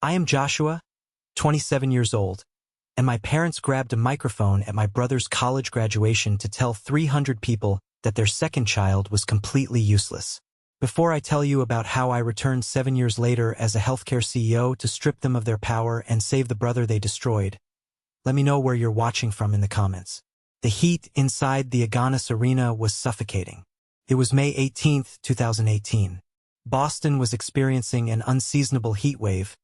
I am Joshua, 27 years old, and my parents grabbed a microphone at my brother's college graduation to tell 300 people that their second child was completely useless. Before I tell you about how I returned 7 years later as a healthcare CEO to strip them of their power and save the brother they destroyed, let me know where you're watching from in the comments. The heat inside the Agganis Arena was suffocating. It was May 18, 2018. Boston was experiencing an unseasonable heat wave,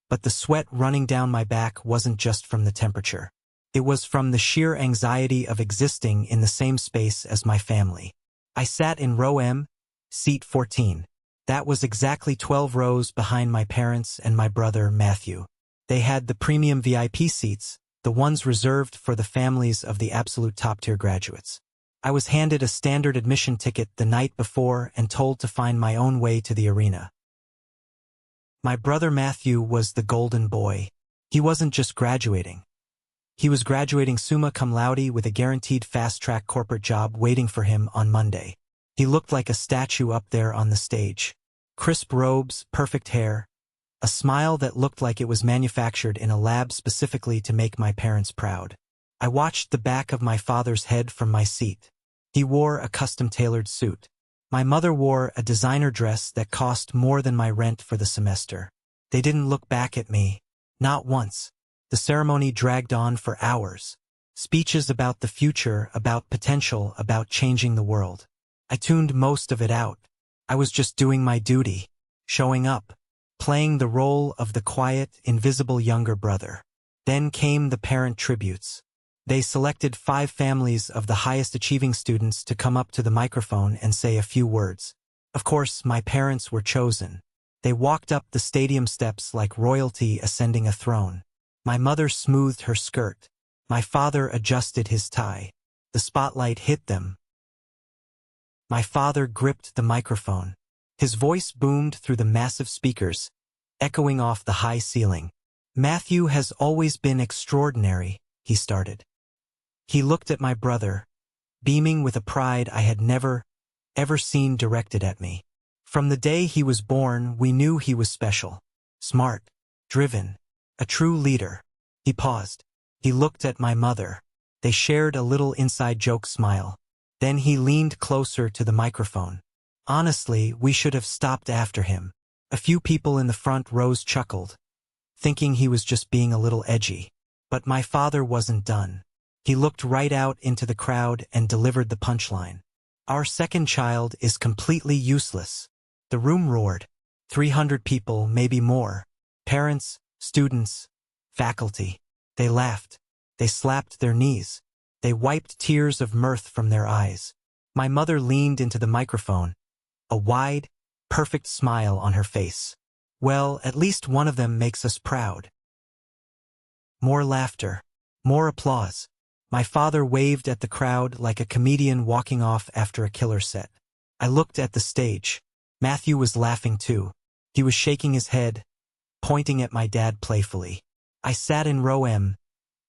but the sweat running down my back wasn't just from the temperature. It was from the sheer anxiety of existing in the same space as my family. I sat in row M, seat 14. That was exactly 12 rows behind my parents and my brother, Matthew. They had the premium VIP seats, the ones reserved for the families of the absolute top-tier graduates. I was handed a standard admission ticket the night before and told to find my own way to the arena. My brother Matthew was the golden boy. He wasn't just graduating. He was graduating summa cum laude with a guaranteed fast-track corporate job waiting for him on Monday. He looked like a statue up there on the stage. Crisp robes, perfect hair, a smile that looked like it was manufactured in a lab specifically to make my parents proud. I watched the back of my father's head from my seat. He wore a custom-tailored suit. My mother wore a designer dress that cost more than my rent for the semester. They didn't look back at me. Not once. The ceremony dragged on for hours. Speeches about the future, about potential, about changing the world. I tuned most of it out. I was just doing my duty, showing up, playing the role of the quiet, invisible younger brother. Then came the parent tributes. They selected 5 families of the highest achieving students to come up to the microphone and say a few words. Of course, my parents were chosen. They walked up the stadium steps like royalty ascending a throne. My mother smoothed her skirt. My father adjusted his tie. The spotlight hit them. My father gripped the microphone. His voice boomed through the massive speakers, echoing off the high ceiling. Matthew has always been extraordinary, he started. He looked at my brother, beaming with a pride I had never, ever seen directed at me. From the day he was born, we knew he was special. Smart, driven, a true leader. He paused. He looked at my mother. They shared a little inside joke smile. Then he leaned closer to the microphone. Honestly, we should have stopped after him. A few people in the front rows chuckled, thinking he was just being a little edgy. But my father wasn't done. He looked right out into the crowd and delivered the punchline. Our second child is completely useless. The room roared. 300 people, maybe more. Parents, students, faculty. They laughed. They slapped their knees. They wiped tears of mirth from their eyes. My mother leaned into the microphone, a wide, perfect smile on her face. Well, at least one of them makes us proud. More laughter. More applause. My father waved at the crowd like a comedian walking off after a killer set. I looked at the stage. Matthew was laughing too. He was shaking his head, pointing at my dad playfully. I sat in row M,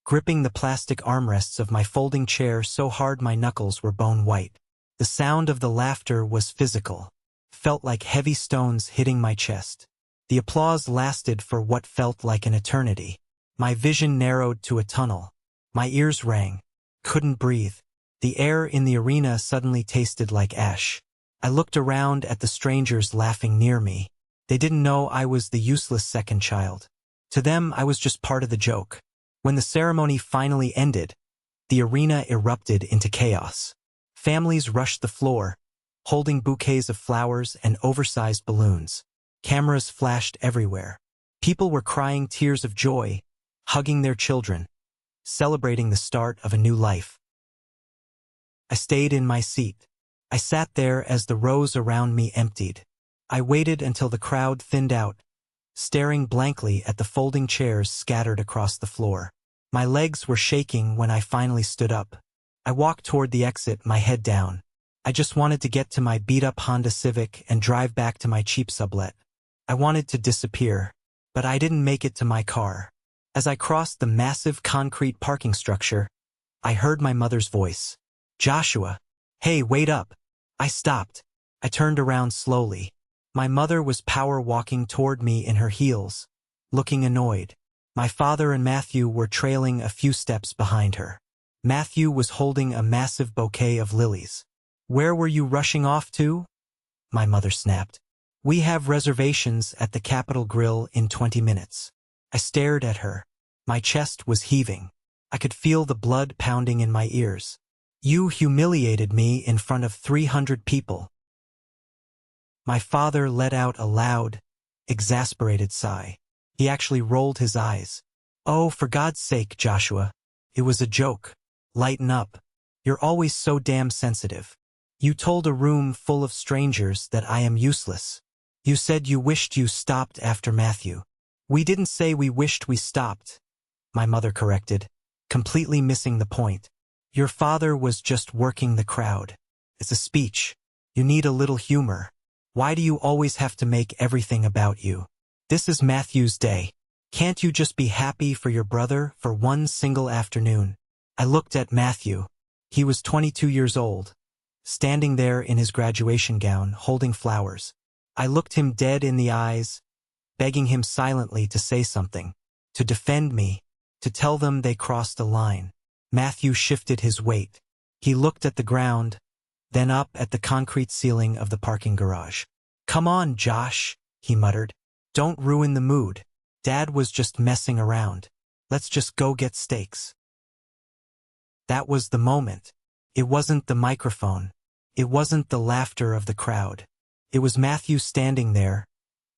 gripping the plastic armrests of my folding chair so hard my knuckles were bone white. The sound of the laughter was physical, felt like heavy stones hitting my chest. The applause lasted for what felt like an eternity. My vision narrowed to a tunnel. My ears rang. Couldn't breathe. The air in the arena suddenly tasted like ash. I looked around at the strangers laughing near me. They didn't know I was the useless second child. To them, I was just part of the joke. When the ceremony finally ended, the arena erupted into chaos. Families rushed the floor, holding bouquets of flowers and oversized balloons. Cameras flashed everywhere. People were crying tears of joy, hugging their children, celebrating the start of a new life. I stayed in my seat. I sat there as the rows around me emptied. I waited until the crowd thinned out, staring blankly at the folding chairs scattered across the floor. My legs were shaking when I finally stood up. I walked toward the exit, my head down. I just wanted to get to my beat-up Honda Civic and drive back to my cheap sublet. I wanted to disappear, but I didn't make it to my car. As I crossed the massive concrete parking structure, I heard my mother's voice. Joshua, hey, wait up. I stopped. I turned around slowly. My mother was power walking toward me in her heels, looking annoyed. My father and Matthew were trailing a few steps behind her. Matthew was holding a massive bouquet of lilies. "Where were you rushing off to?" my mother snapped. "We have reservations at the Capitol Grill in 20 minutes. I stared at her. My chest was heaving. I could feel the blood pounding in my ears. "You humiliated me in front of 300 people." My father let out a loud, exasperated sigh. He actually rolled his eyes. "Oh, for God's sake, Joshua. It was a joke. Lighten up. You're always so damn sensitive. You told a room full of strangers that I am useless. You said you wished you stopped after Matthew." "We didn't say we wished we stopped," my mother corrected, completely missing the point. "Your father was just working the crowd. It's a speech. You need a little humor. Why do you always have to make everything about you? This is Matthew's day. Can't you just be happy for your brother for one single afternoon?" I looked at Matthew. He was 22 years old, standing there in his graduation gown, holding flowers. I looked him dead in the eyes, begging him silently to say something, to defend me, to tell them they crossed a line. Matthew shifted his weight. He looked at the ground, then up at the concrete ceiling of the parking garage. "Come on, Josh," he muttered. "Don't ruin the mood. Dad was just messing around. Let's just go get steaks." That was the moment. It wasn't the microphone. It wasn't the laughter of the crowd. It was Matthew standing there,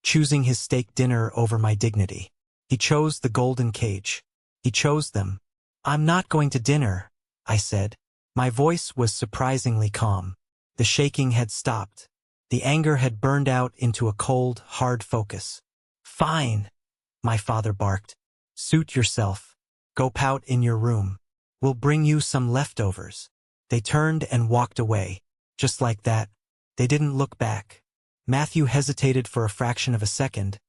choosing his steak dinner over my dignity. He chose the golden cage. He chose them. "I'm not going to dinner," I said. My voice was surprisingly calm. The shaking had stopped. The anger had burned out into a cold, hard focus. "Fine," my father barked. "Suit yourself. Go pout in your room. We'll bring you some leftovers." They turned and walked away. Just like that. They didn't look back. Matthew hesitated for a fraction of a second,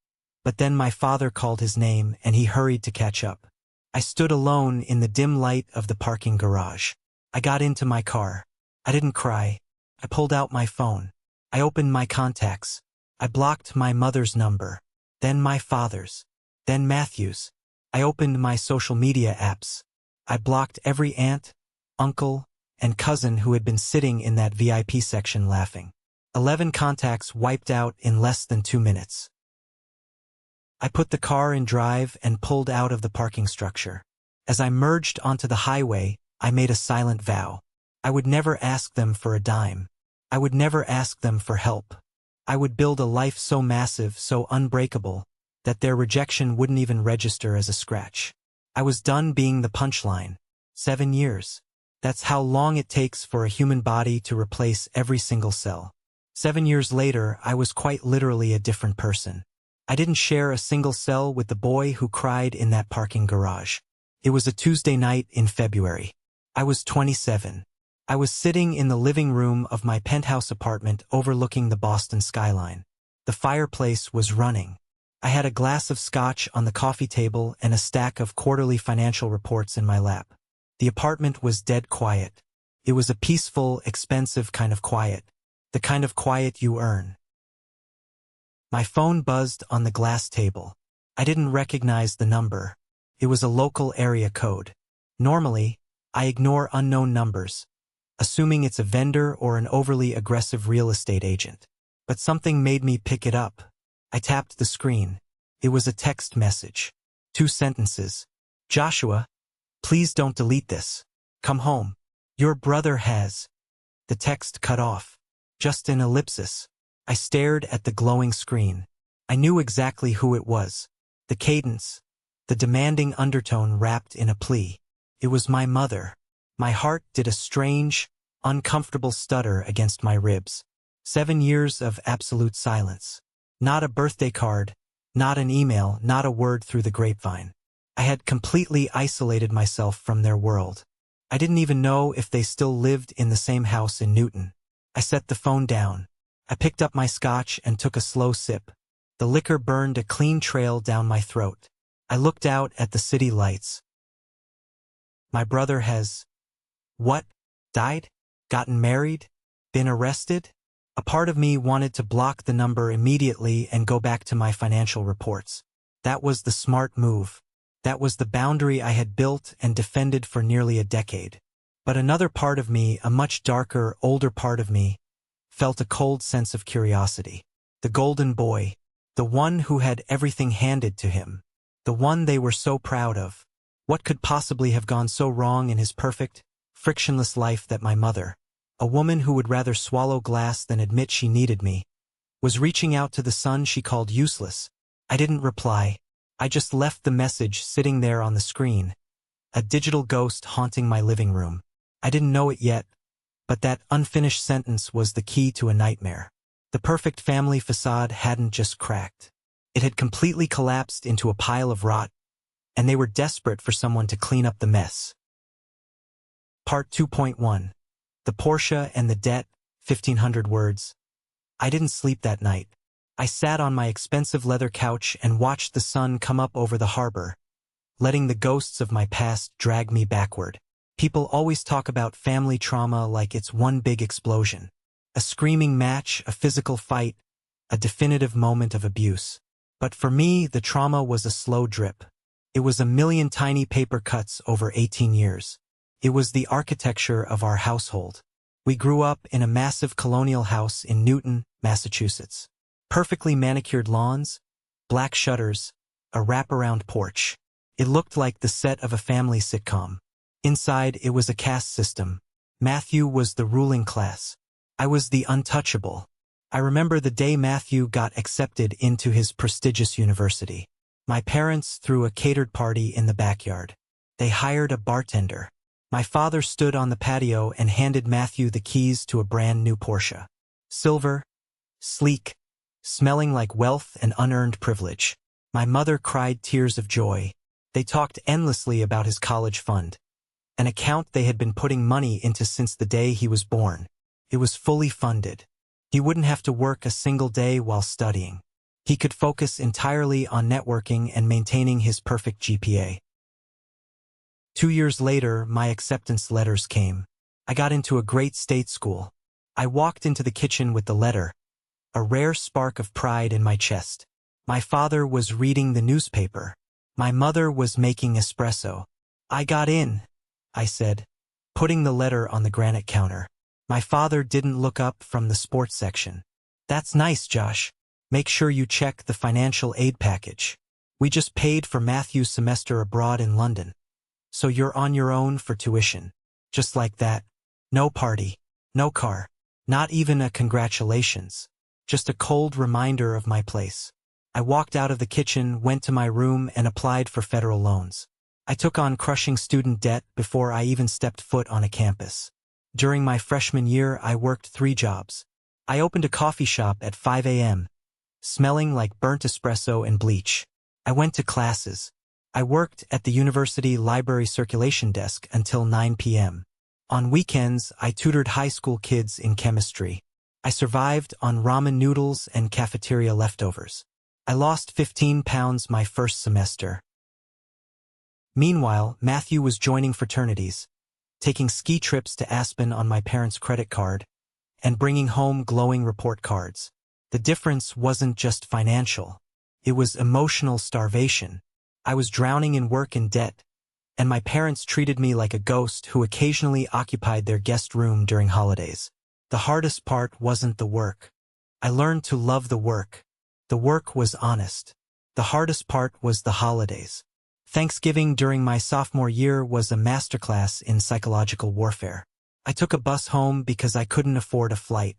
but then my father called his name and he hurried to catch up. I stood alone in the dim light of the parking garage. I got into my car. I didn't cry. I pulled out my phone. I opened my contacts. I blocked my mother's number, then my father's, then Matthew's. I opened my social media apps. I blocked every aunt, uncle, and cousin who had been sitting in that VIP section laughing. 11 contacts wiped out in less than 2 minutes. I put the car in drive and pulled out of the parking structure. As I merged onto the highway, I made a silent vow. I would never ask them for a dime. I would never ask them for help. I would build a life so massive, so unbreakable, that their rejection wouldn't even register as a scratch. I was done being the punchline. 7 years. That's how long it takes for a human body to replace every single cell. 7 years later, I was quite literally a different person. I didn't share a single cell with the boy who cried in that parking garage. It was a Tuesday night in February. I was 27. I was sitting in the living room of my penthouse apartment overlooking the Boston skyline. The fireplace was running. I had a glass of scotch on the coffee table and a stack of quarterly financial reports in my lap. The apartment was dead quiet. It was a peaceful, expensive kind of quiet. The kind of quiet you earn. My phone buzzed on the glass table. I didn't recognize the number. It was a local area code. Normally, I ignore unknown numbers, assuming it's a vendor or an overly aggressive real estate agent. But something made me pick it up. I tapped the screen. It was a text message. 2 sentences. "Joshua, please don't delete this. Come home. Your brother has." The text cut off. Just an ellipsis. I stared at the glowing screen. I knew exactly who it was. The cadence, the demanding undertone wrapped in a plea. It was my mother. My heart did a strange, uncomfortable stutter against my ribs. 7 years of absolute silence. Not a birthday card, not an email, not a word through the grapevine. I had completely isolated myself from their world. I didn't even know if they still lived in the same house in Newton. I set the phone down. I picked up my scotch and took a slow sip. The liquor burned a clean trail down my throat. I looked out at the city lights. My brother has... What? Died? Gotten married? Been arrested? A part of me wanted to block the number immediately and go back to my financial reports. That was the smart move. That was the boundary I had built and defended for nearly a decade. But another part of me, a much darker, older part of me, felt a cold sense of curiosity. The golden boy, the one who had everything handed to him, the one they were so proud of. What could possibly have gone so wrong in his perfect, frictionless life that my mother, a woman who would rather swallow glass than admit she needed me, was reaching out to the son she called useless? I didn't reply. I just left the message sitting there on the screen, a digital ghost haunting my living room. I didn't know it yet, but that unfinished sentence was the key to a nightmare. The perfect family facade hadn't just cracked. It had completely collapsed into a pile of rot, and they were desperate for someone to clean up the mess. Part 2.1. The Porsche and the Debt, 1,500 words. I didn't sleep that night. I sat on my expensive leather couch and watched the sun come up over the harbor, letting the ghosts of my past drag me backward. People always talk about family trauma like it's one big explosion. A screaming match, a physical fight, a definitive moment of abuse. But for me, the trauma was a slow drip. It was a million tiny paper cuts over 18 years. It was the architecture of our household. We grew up in a massive colonial house in Newton, Massachusetts. Perfectly manicured lawns, black shutters, a wraparound porch. It looked like the set of a family sitcom. Inside, it was a caste system. Matthew was the ruling class. I was the untouchable. I remember the day Matthew got accepted into his prestigious university. My parents threw a catered party in the backyard. They hired a bartender. My father stood on the patio and handed Matthew the keys to a brand new Porsche. Silver, sleek, smelling like wealth and unearned privilege. My mother cried tears of joy. They talked endlessly about his college fund, an account they had been putting money into since the day he was born. It was fully funded. He wouldn't have to work a single day while studying. He could focus entirely on networking and maintaining his perfect GPA. 2 years later, my acceptance letters came. I got into a great state school. I walked into the kitchen with the letter, a rare spark of pride in my chest. My father was reading the newspaper. My mother was making espresso. I got in, I said, putting the letter on the granite counter. My father didn't look up from the sports section. That's nice, Josh. Make sure you check the financial aid package. We just paid for Matthew's semester abroad in London. So you're on your own for tuition. Just like that. No party. No car. Not even a congratulations. Just a cold reminder of my place. I walked out of the kitchen, went to my room, and applied for federal loans. I took on crushing student debt before I even stepped foot on a campus. During my freshman year, I worked 3 jobs. I opened a coffee shop at 5 a.m., smelling like burnt espresso and bleach. I went to classes. I worked at the university library circulation desk until 9 p.m. On weekends, I tutored high school kids in chemistry. I survived on ramen noodles and cafeteria leftovers. I lost 15 pounds my first semester. Meanwhile, Matthew was joining fraternities, taking ski trips to Aspen on my parents' credit card, and bringing home glowing report cards. The difference wasn't just financial. It was emotional starvation. I was drowning in work and debt, and my parents treated me like a ghost who occasionally occupied their guest room during holidays. The hardest part wasn't the work. I learned to love the work. The work was honest. The hardest part was the holidays. Thanksgiving during my sophomore year was a masterclass in psychological warfare. I took a bus home because I couldn't afford a flight.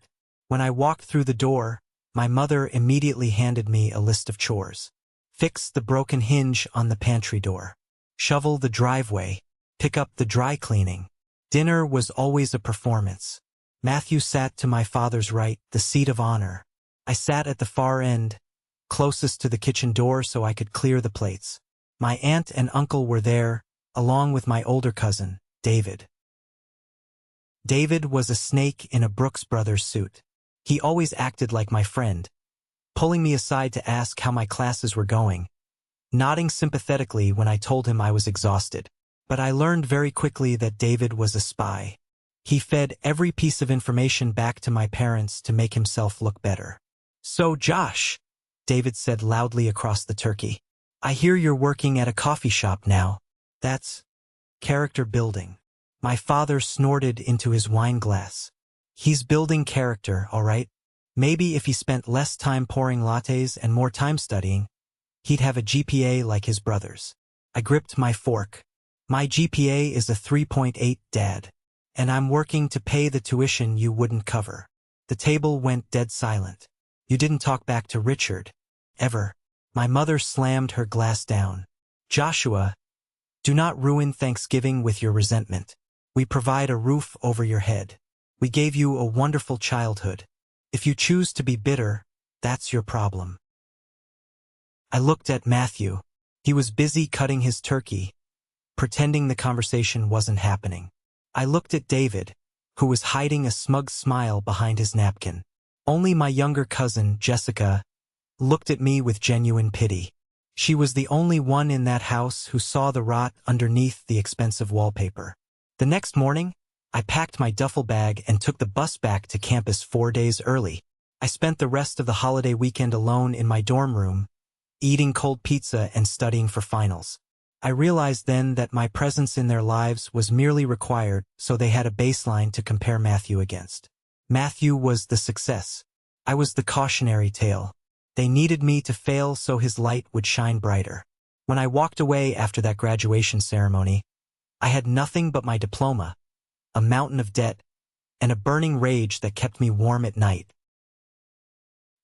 When I walked through the door, my mother immediately handed me a list of chores. Fix the broken hinge on the pantry door. Shovel the driveway. Pick up the dry cleaning. Dinner was always a performance. Matthew sat to my father's right, the seat of honor. I sat at the far end, closest to the kitchen door so I could clear the plates. My aunt and uncle were there, along with my older cousin, David. David was a snake in a Brooks Brothers suit. He always acted like my friend, pulling me aside to ask how my classes were going, nodding sympathetically when I told him I was exhausted. But I learned very quickly that David was a spy. He fed every piece of information back to my parents to make himself look better. "So, Josh," David said loudly across the turkey, I hear you're working at a coffee shop now. That's character building. My father snorted into his wine glass. He's building character, all right? Maybe if he spent less time pouring lattes and more time studying, he'd have a GPA like his brothers. I gripped my fork. My GPA is a 3.8, Dad. And I'm working to pay the tuition you wouldn't cover. The table went dead silent. You didn't talk back to Richard. Ever. My mother slammed her glass down. Joshua, do not ruin Thanksgiving with your resentment. We provide a roof over your head. We gave you a wonderful childhood. If you choose to be bitter, that's your problem. I looked at Matthew. He was busy cutting his turkey, pretending the conversation wasn't happening. I looked at David, who was hiding a smug smile behind his napkin. Only my younger cousin, Jessica, looked at me with genuine pity. She was the only one in that house who saw the rot underneath the expensive wallpaper. The next morning, I packed my duffel bag and took the bus back to campus 4 days early. I spent the rest of the holiday weekend alone in my dorm room, eating cold pizza and studying for finals. I realized then that my presence in their lives was merely required so they had a baseline to compare Matthew against. Matthew was the success. I was the cautionary tale. They needed me to fail so his light would shine brighter. When I walked away after that graduation ceremony, I had nothing but my diploma, a mountain of debt, and a burning rage that kept me warm at night.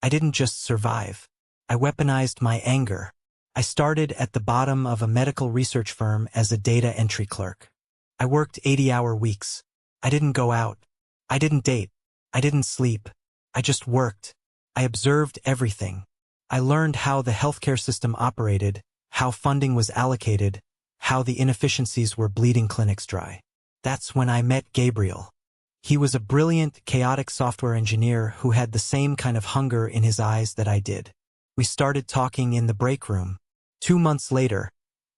I didn't just survive. I weaponized my anger. I started at the bottom of a medical research firm as a data entry clerk. I worked 80-hour weeks. I didn't go out. I didn't date. I didn't sleep. I just worked. I observed everything. I learned how the healthcare system operated, how funding was allocated, how the inefficiencies were bleeding clinics dry. That's when I met Gabriel. He was a brilliant, chaotic software engineer who had the same kind of hunger in his eyes that I did. We started talking in the break room. 2 months later,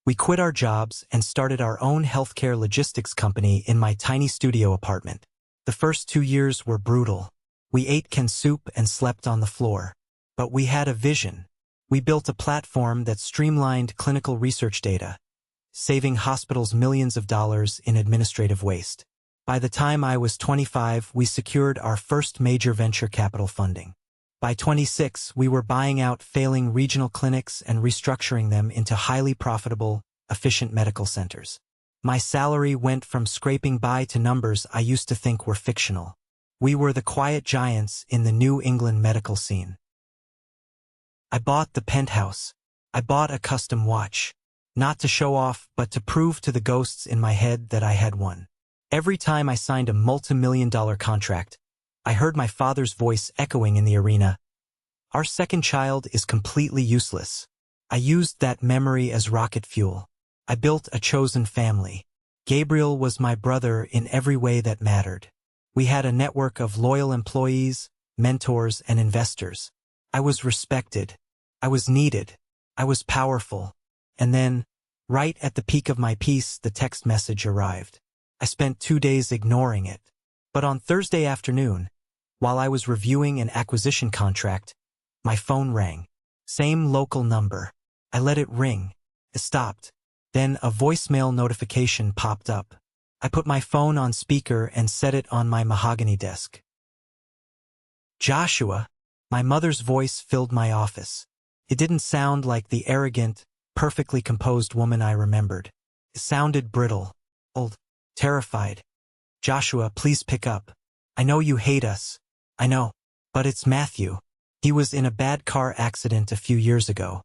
we quit our jobs and started our own healthcare logistics company in my tiny studio apartment. The first 2 years were brutal. We ate canned soup and slept on the floor. But we had a vision. We built a platform that streamlined clinical research data, saving hospitals millions of dollars in administrative waste. By the time I was 25, we secured our first major venture capital funding. By 26, we were buying out failing regional clinics and restructuring them into highly profitable, efficient medical centers. My salary went from scraping by to numbers I used to think were fictional. We were the quiet giants in the New England medical scene. I bought the penthouse. I bought a custom watch. Not to show off, but to prove to the ghosts in my head that I had won. Every time I signed a multi-million-dollar contract, I heard my father's voice echoing in the arena. Our second child is completely useless. I used that memory as rocket fuel. I built a chosen family. Gabriel was my brother in every way that mattered. We had a network of loyal employees, mentors, and investors. I was respected. I was needed. I was powerful. And then, right at the peak of my piece, the text message arrived. I spent 2 days ignoring it. But on Thursday afternoon, while I was reviewing an acquisition contract, my phone rang. Same local number. I let it ring. It stopped. Then a voicemail notification popped up. I put my phone on speaker and set it on my mahogany desk. Joshua, my mother's voice filled my office. It didn't sound like the arrogant, perfectly composed woman I remembered. It sounded brittle, old, terrified. Joshua, please pick up. I know you hate us. I know. But it's Matthew. He was in a bad car accident a few years ago.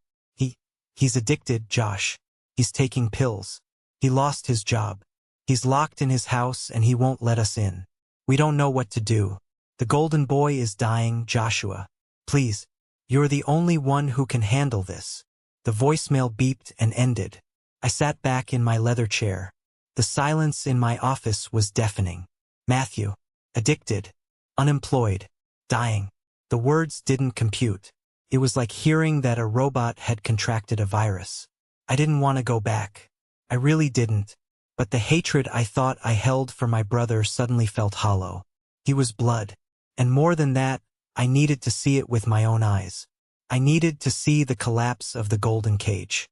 He's addicted, Josh. He's taking pills. He lost his job. He's locked in his house and he won't let us in. We don't know what to do. The golden boy is dying, Joshua. Please, you're the only one who can handle this. The voicemail beeped and ended. I sat back in my leather chair. The silence in my office was deafening. Matthew, addicted, unemployed, dying. The words didn't compute. It was like hearing that a robot had contracted a virus. I didn't want to go back. I really didn't. But the hatred I thought I held for my brother suddenly felt hollow. He was blood. And more than that, I needed to see it with my own eyes. I needed to see the collapse of the golden cage.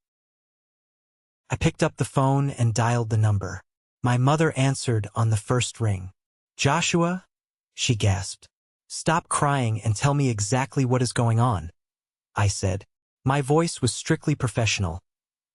I picked up the phone and dialed the number. My mother answered on the first ring. "Joshua?" she gasped. "Stop crying and tell me exactly what is going on," I said. My voice was strictly professional,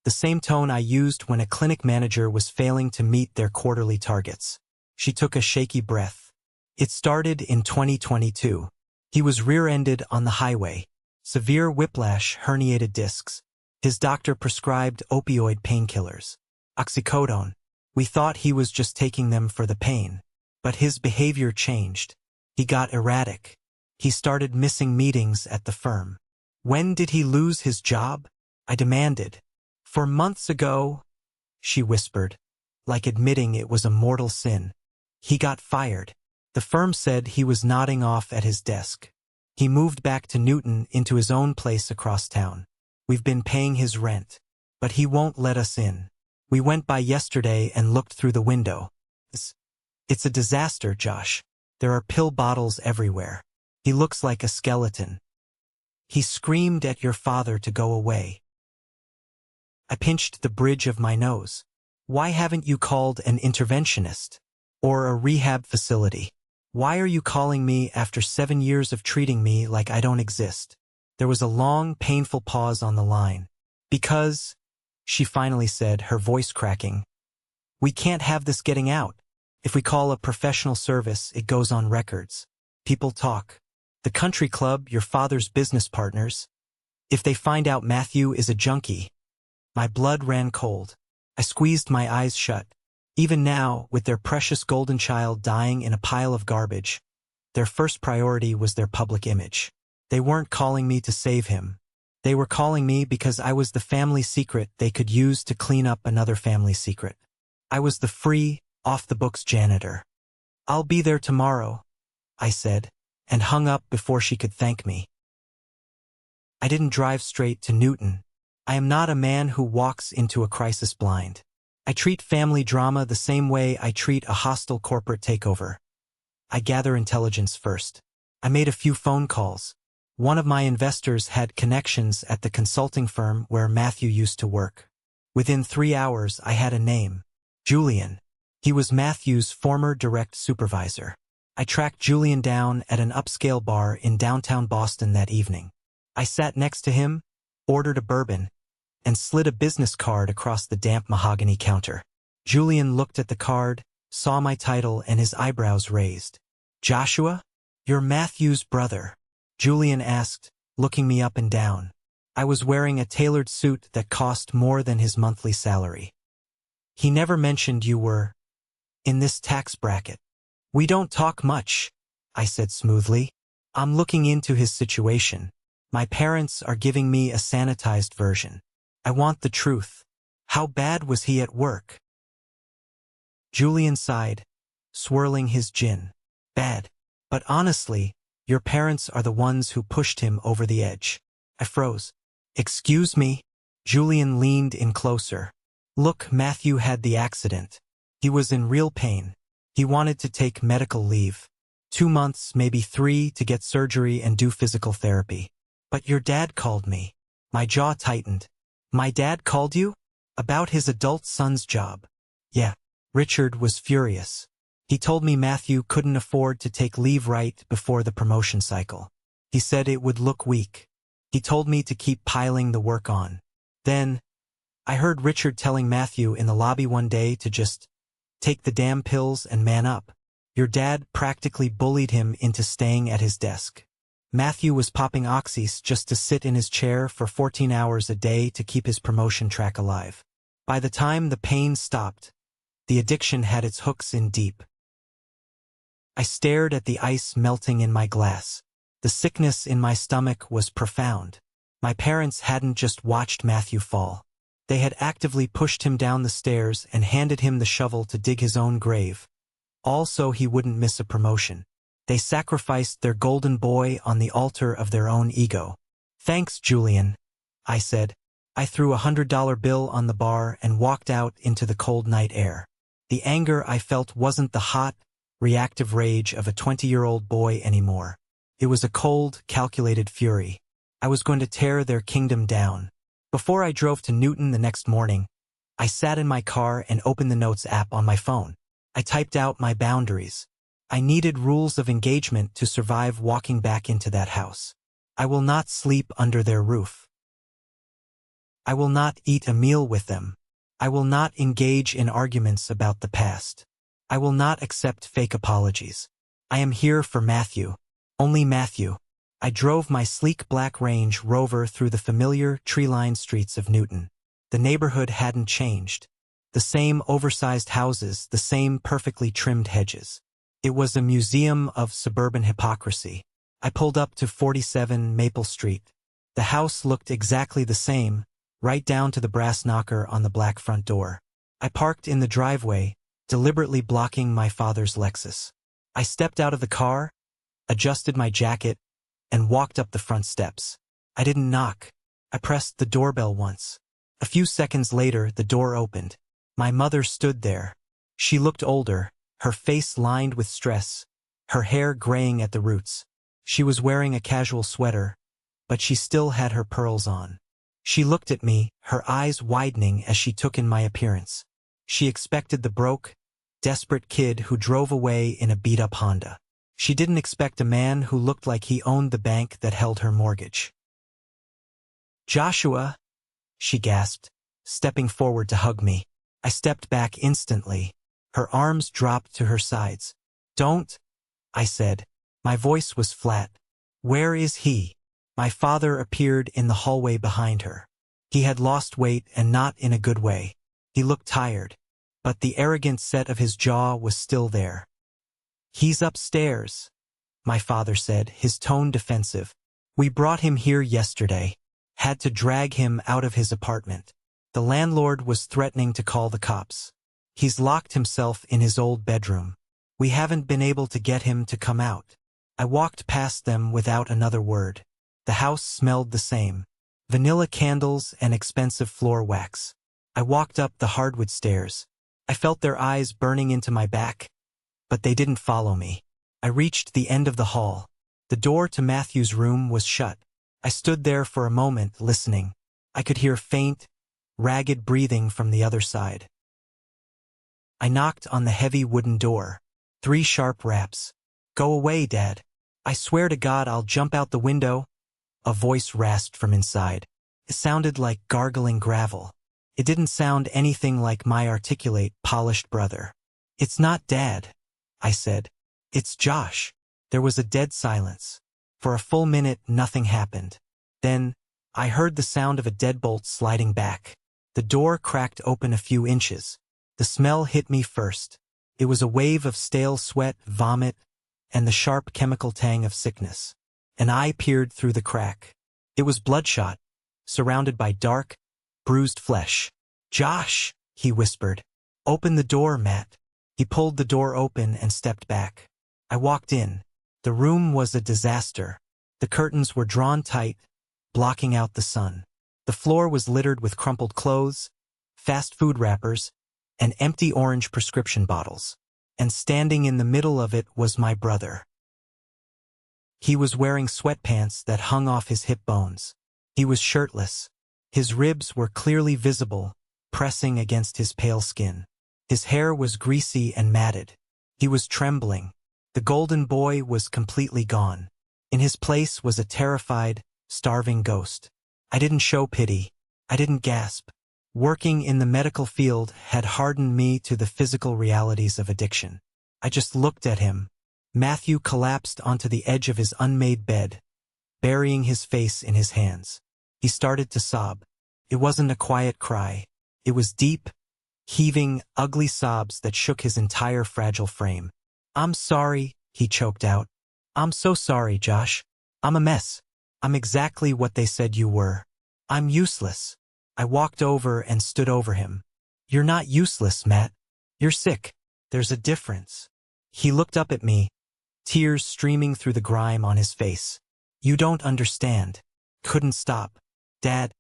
the same tone I used when a clinic manager was failing to meet their quarterly targets. She took a shaky breath. "It started in 2022. He was rear-ended on the highway. Severe whiplash, herniated discs. His doctor prescribed opioid painkillers. Oxycodone. We thought he was just taking them for the pain. But his behavior changed. He got erratic. He started missing meetings at the firm." "When did he lose his job?" I demanded. "4 months ago," she whispered, like admitting it was a mortal sin. "He got fired." The firm said he was nodding off at his desk. "He moved back to Newton into his own place across town. We've been paying his rent. But he won't let us in. We went by yesterday and looked through the window. It's a disaster, Josh. There are pill bottles everywhere. He looks like a skeleton. He screamed at your father to go away." I pinched the bridge of my nose. "Why haven't you called an interventionist? Or a rehab facility? Why are you calling me after 7 years of treating me like I don't exist?" There was a long, painful pause on the line. "Because," she finally said, her voice cracking, "we can't have this getting out. If we call a professional service, it goes on records. People talk. The country club, your father's business partners. If they find out Matthew is a junkie." My blood ran cold. I squeezed my eyes shut. Even now, with their precious golden child dying in a pile of garbage, their first priority was their public image. They weren't calling me to save him. They were calling me because I was the family secret they could use to clean up another family secret. I was the free, off-the-books janitor. "I'll be there tomorrow," I said, and hung up before she could thank me. I didn't drive straight to Newton. I am not a man who walks into a crisis blind. I treat family drama the same way I treat a hostile corporate takeover. I gather intelligence first. I made a few phone calls. One of my investors had connections at the consulting firm where Matthew used to work. Within 3 hours, I had a name. Julian. He was Matthew's former direct supervisor. I tracked Julian down at an upscale bar in downtown Boston that evening. I sat next to him, ordered a bourbon, and slid a business card across the damp mahogany counter. Julian looked at the card, saw my title, and his eyebrows raised. "Joshua? You're Matthew's brother?" Julian asked, looking me up and down. I was wearing a tailored suit that cost more than his monthly salary. "He never mentioned you were in this tax bracket." "We don't talk much," I said smoothly. "I'm looking into his situation. My parents are giving me a sanitized version. I want the truth. How bad was he at work?" Julian sighed, swirling his gin. "Bad. But honestly, your parents are the ones who pushed him over the edge." I froze. "Excuse me?" Julian leaned in closer. "Look, Matthew had the accident. He was in real pain. He wanted to take medical leave. 2 months, maybe 3, to get surgery and do physical therapy. But your dad called me." My jaw tightened. "My dad called you? About his adult son's job?" "Yeah." Richard was furious. "He told me Matthew couldn't afford to take leave right before the promotion cycle. He said it would look weak. He told me to keep piling the work on. Then, I heard Richard telling Matthew in the lobby one day to just take the damn pills and man up. Your dad practically bullied him into staying at his desk. Matthew was popping oxys just to sit in his chair for 14 hours a day to keep his promotion track alive. By the time the pain stopped, the addiction had its hooks in deep." I stared at the ice melting in my glass. The sickness in my stomach was profound. My parents hadn't just watched Matthew fall. They had actively pushed him down the stairs and handed him the shovel to dig his own grave. All so he wouldn't miss a promotion. They sacrificed their golden boy on the altar of their own ego. "Thanks, Julian," I said. I threw a $100 bill on the bar and walked out into the cold night air. The anger I felt wasn't the hot, reactive rage of a 20-year-old boy anymore. It was a cold, calculated fury. I was going to tear their kingdom down. Before I drove to Newton the next morning, I sat in my car and opened the Notes app on my phone. I typed out my boundaries. I needed rules of engagement to survive walking back into that house. I will not sleep under their roof. I will not eat a meal with them. I will not engage in arguments about the past. I will not accept fake apologies. I am here for Matthew. Only Matthew. I drove my sleek black Range Rover through the familiar, tree-lined streets of Newton. The neighborhood hadn't changed. The same oversized houses, the same perfectly trimmed hedges. It was a museum of suburban hypocrisy. I pulled up to 47 Maple Street. The house looked exactly the same, right down to the brass knocker on the black front door. I parked in the driveway, deliberately blocking my father's Lexus. I stepped out of the car, adjusted my jacket, and walked up the front steps. I didn't knock. I pressed the doorbell once. A few seconds later, the door opened. My mother stood there. She looked older, her face lined with stress, her hair graying at the roots. She was wearing a casual sweater, but she still had her pearls on. She looked at me, her eyes widening as she took in my appearance. She expected the broke, desperate kid who drove away in a beat-up Honda. She didn't expect a man who looked like he owned the bank that held her mortgage. "Joshua," she gasped, stepping forward to hug me. I stepped back instantly. Her arms dropped to her sides. "Don't," I said. My voice was flat. "Where is he?" My father appeared in the hallway behind her. He had lost weight and not in a good way. He looked tired, but the arrogant set of his jaw was still there. "He's upstairs," my father said, his tone defensive. "We brought him here yesterday. Had to drag him out of his apartment. The landlord was threatening to call the cops. He's locked himself in his old bedroom. We haven't been able to get him to come out." I walked past them without another word. The house smelled the same. Vanilla candles and expensive floor wax. I walked up the hardwood stairs. I felt their eyes burning into my back, but they didn't follow me. I reached the end of the hall. The door to Matthew's room was shut. I stood there for a moment, listening. I could hear faint, ragged breathing from the other side. I knocked on the heavy wooden door. 3 sharp raps. "Go away, Dad. I swear to God I'll jump out the window." A voice rasped from inside. It sounded like gargling gravel. It didn't sound anything like my articulate, polished brother. "It's not Dad," I said. "It's Josh." There was a dead silence. For a full minute, nothing happened. Then, I heard the sound of a deadbolt sliding back. The door cracked open a few inches. The smell hit me first. It was a wave of stale sweat, vomit, and the sharp chemical tang of sickness. An eye peered through the crack. It was bloodshot, surrounded by dark, bruised flesh. "Josh," he whispered. "Open the door, Matt." He pulled the door open and stepped back. I walked in. The room was a disaster. The curtains were drawn tight, blocking out the sun. The floor was littered with crumpled clothes, fast food wrappers, and empty orange prescription bottles. And standing in the middle of it was my brother. He was wearing sweatpants that hung off his hip bones. He was shirtless. His ribs were clearly visible, pressing against his pale skin. His hair was greasy and matted. He was trembling. The golden boy was completely gone. In his place was a terrified, starving ghost. I didn't show pity. I didn't gasp. Working in the medical field had hardened me to the physical realities of addiction. I just looked at him. Matthew collapsed onto the edge of his unmade bed, burying his face in his hands. He started to sob. It wasn't a quiet cry. It was deep, heaving, ugly sobs that shook his entire fragile frame. "I'm sorry," he choked out. "I'm so sorry, Josh. I'm a mess. I'm exactly what they said you were. I'm useless." I walked over and stood over him. "You're not useless, Matt. You're sick. There's a difference." He looked up at me, tears streaming through the grime on his face. "You don't understand." Couldn't stop. Dad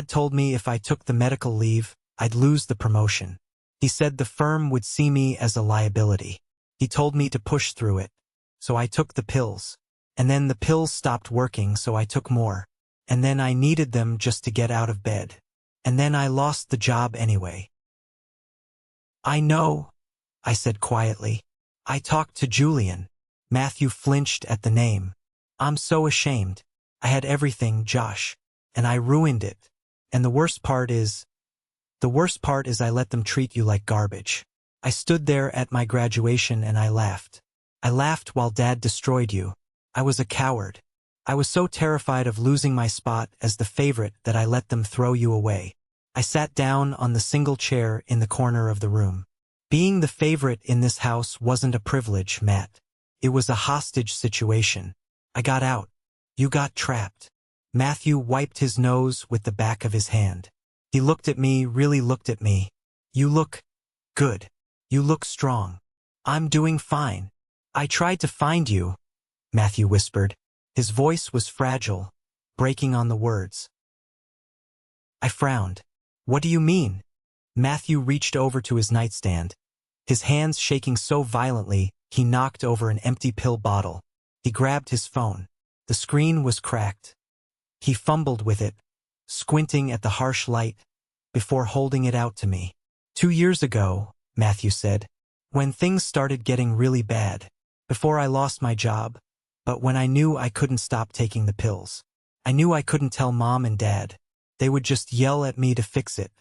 told me if I took the medical leave, I'd lose the promotion. He said the firm would see me as a liability. He told me to push through it. So I took the pills. And then the pills stopped working, so I took more. And then I needed them just to get out of bed. And then I lost the job anyway. I know, I said quietly. I talked to Julian. Matthew flinched at the name. I'm so ashamed. I had everything, Josh. And I ruined it. And the worst part is I let them treat you like garbage. I stood there at my graduation and I laughed. I laughed while Dad destroyed you. I was a coward. I was so terrified of losing my spot as the favorite that I let them throw you away. I sat down on the single chair in the corner of the room. Being the favorite in this house wasn't a privilege, Matt. It was a hostage situation. I got out. You got trapped. Matthew wiped his nose with the back of his hand. He looked at me, really looked at me. You look good. You look strong. I'm doing fine. I tried to find you, Matthew whispered. His voice was fragile, breaking on the words. I frowned. What do you mean? Matthew reached over to his nightstand. His hands shaking so violently, he knocked over an empty pill bottle. He grabbed his phone. The screen was cracked. He fumbled with it, squinting at the harsh light, before holding it out to me. 2 years ago, Matthew said, when things started getting really bad, before I lost my job, but when I knew I couldn't stop taking the pills. I knew I couldn't tell Mom and Dad. They would just yell at me to fix it.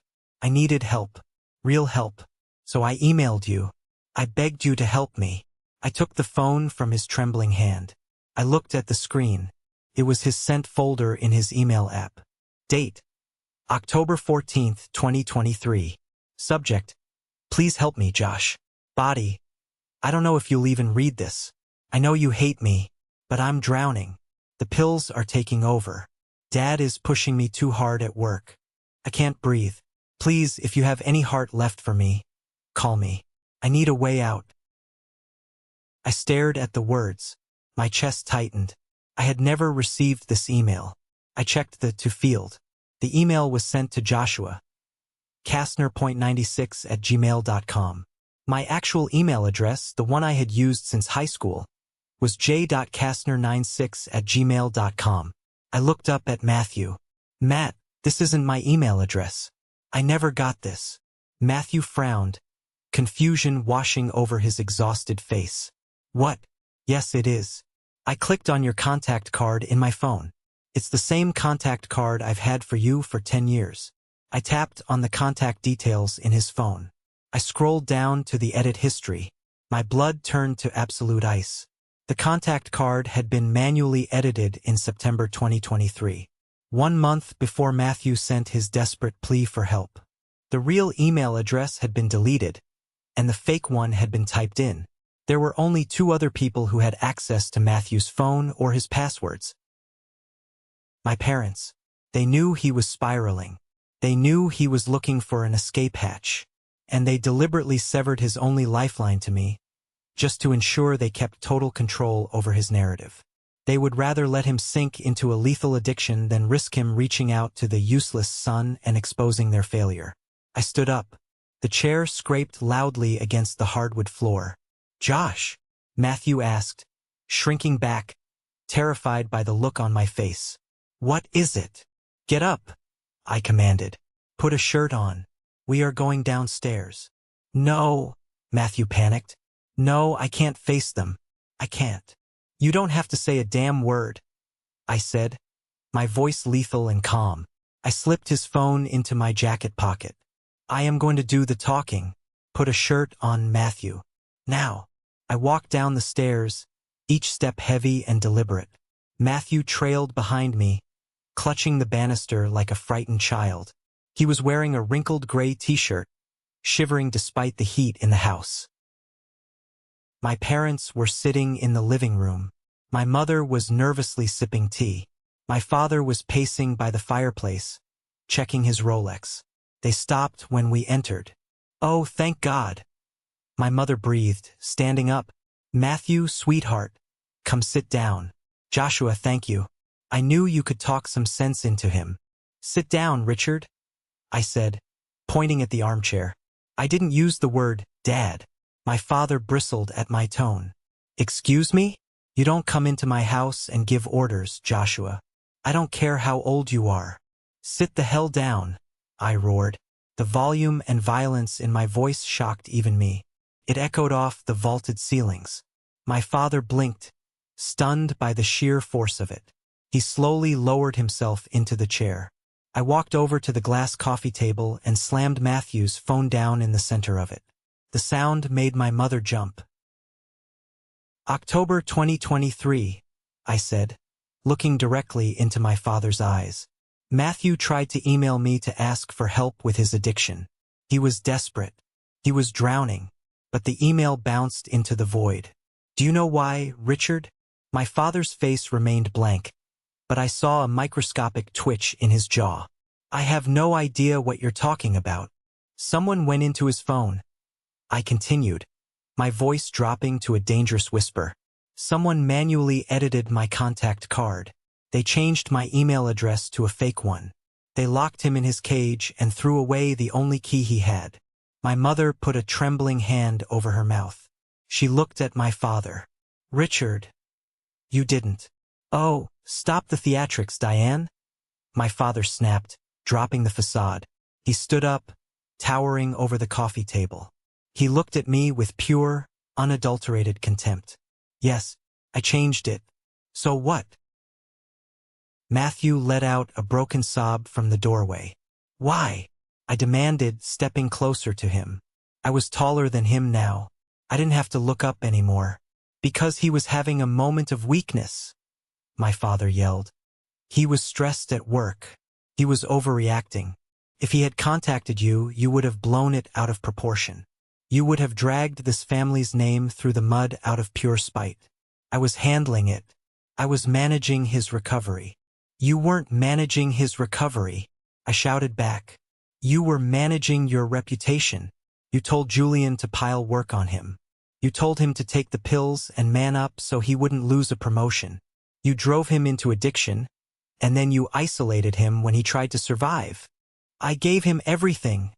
I needed help, real help. So I emailed you. I begged you to help me. I took the phone from his trembling hand. I looked at the screen. It was his sent folder in his email app. Date: October 14th, 2023. Subject: Please help me, Josh. Body: I don't know if you'll even read this. I know you hate me, but I'm drowning. The pills are taking over. Dad is pushing me too hard at work. I can't breathe. Please, if you have any heart left for me, call me. I need a way out. I stared at the words. My chest tightened. I had never received this email. I checked the to field. The email was sent to Joshua. Kastner.96@gmail.com. My actual email address, the one I had used since high school, was j.kastner96@gmail.com. I looked up at Matthew. Matt, this isn't my email address. I never got this. Matthew frowned, confusion washing over his exhausted face. What? Yes, it is. I clicked on your contact card in my phone. It's the same contact card I've had for you for 10 years. I tapped on the contact details in his phone. I scrolled down to the edit history. My blood turned to absolute ice. The contact card had been manually edited in September 2023, 1 month before Matthew sent his desperate plea for help. The real email address had been deleted, and the fake one had been typed in. There were only 2 other people who had access to Matthew's phone or his passwords. My parents. They knew he was spiraling. They knew he was looking for an escape hatch, and they deliberately severed his only lifeline to me, just to ensure they kept total control over his narrative. They would rather let him sink into a lethal addiction than risk him reaching out to the useless son and exposing their failure. I stood up. The chair scraped loudly against the hardwood floor. Josh, Matthew asked, shrinking back, terrified by the look on my face. What is it? Get up, I commanded. Put a shirt on. We are going downstairs. No, Matthew panicked. No, I can't face them. I can't. You don't have to say a damn word, I said, my voice lethal and calm. I slipped his phone into my jacket pocket. I am going to do the talking. Put a shirt on, Matthew. Now. I walked down the stairs, each step heavy and deliberate. Matthew trailed behind me, clutching the banister like a frightened child. He was wearing a wrinkled gray t-shirt, shivering despite the heat in the house. My parents were sitting in the living room. My mother was nervously sipping tea. My father was pacing by the fireplace, checking his Rolex. They stopped when we entered. Oh, thank God. My mother breathed, standing up. Matthew, sweetheart, come sit down. Joshua, thank you. I knew you could talk some sense into him. Sit down, Richard, I said, pointing at the armchair. I didn't use the word dad. My father bristled at my tone. Excuse me? You don't come into my house and give orders, Joshua. I don't care how old you are. Sit the hell down, I roared. The volume and violence in my voice shocked even me. It echoed off the vaulted ceilings. My father blinked, stunned by the sheer force of it. He slowly lowered himself into the chair. I walked over to the glass coffee table and slammed Matthew's phone down in the center of it. The sound made my mother jump. October 2023, I said, looking directly into my father's eyes. Matthew tried to email me to ask for help with his addiction. He was desperate. He was drowning. But the email bounced into the void. Do you know why, Richard? My father's face remained blank, but I saw a microscopic twitch in his jaw. I have no idea what you're talking about. Someone went into his phone. I continued, my voice dropping to a dangerous whisper. Someone manually edited my contact card. They changed my email address to a fake one. They locked him in his cage and threw away the only key he had. My mother put a trembling hand over her mouth. She looked at my father. Richard, you didn't. Oh, stop the theatrics, Diane. My father snapped, dropping the facade. He stood up, towering over the coffee table. He looked at me with pure, unadulterated contempt. Yes, I changed it. So what? Matthew let out a broken sob from the doorway. Why? I demanded, stepping closer to him. I was taller than him now. I didn't have to look up anymore. Because he was having a moment of weakness, my father yelled. He was stressed at work. He was overreacting. If he had contacted you, you would have blown it out of proportion. You would have dragged this family's name through the mud out of pure spite. I was handling it. I was managing his recovery. You weren't managing his recovery, I shouted back. You were managing your reputation. You told Julian to pile work on him. You told him to take the pills and man up so he wouldn't lose a promotion. You drove him into addiction, and then you isolated him when he tried to survive. I gave him everything,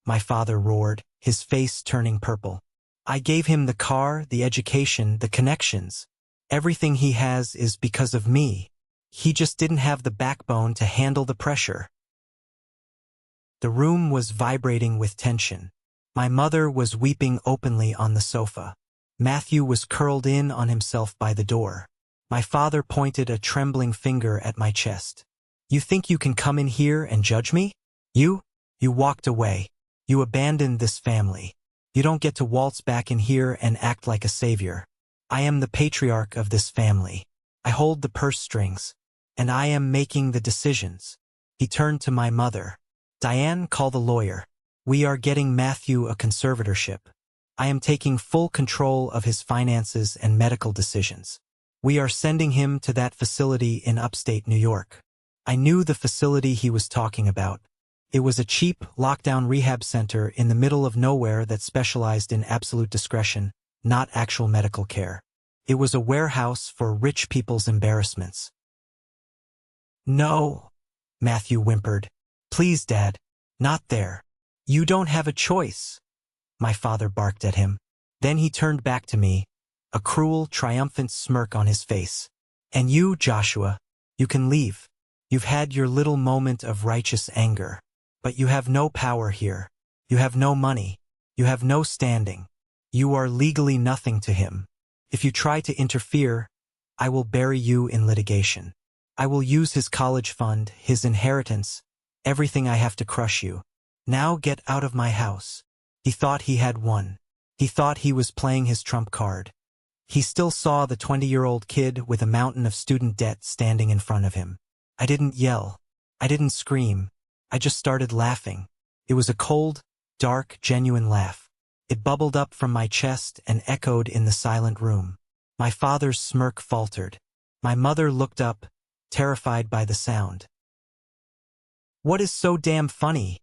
my father roared, his face turning purple. I gave him the car, the education, the connections. Everything he has is because of me. He just didn't have the backbone to handle the pressure. The room was vibrating with tension. My mother was weeping openly on the sofa. Matthew was curled in on himself by the door. My father pointed a trembling finger at my chest. You think you can come in here and judge me? You walked away. You abandoned this family. You don't get to waltz back in here and act like a savior. I am the patriarch of this family. I hold the purse strings. And I am making the decisions. He turned to my mother. Diane, call the lawyer. We are getting Matthew a conservatorship. I am taking full control of his finances and medical decisions. We are sending him to that facility in upstate New York. I knew the facility he was talking about. It was a cheap, lockdown rehab center in the middle of nowhere that specialized in absolute discretion, not actual medical care. It was a warehouse for rich people's embarrassments. No, Matthew whimpered. Please, Dad, not there. You don't have a choice. My father barked at him. Then he turned back to me, a cruel, triumphant smirk on his face. And you, Joshua, you can leave. You've had your little moment of righteous anger. But you have no power here. You have no money. You have no standing. You are legally nothing to him. If you try to interfere, I will bury you in litigation. I will use his college fund, his inheritance, everything I have to crush you. Now get out of my house. He thought he had won. He thought he was playing his trump card. He still saw the 20-year-old kid with a mountain of student debt standing in front of him. I didn't yell. I didn't scream. I just started laughing. It was a cold, dark, genuine laugh. It bubbled up from my chest and echoed in the silent room. My father's smirk faltered. My mother looked up, terrified by the sound. What is so damn funny?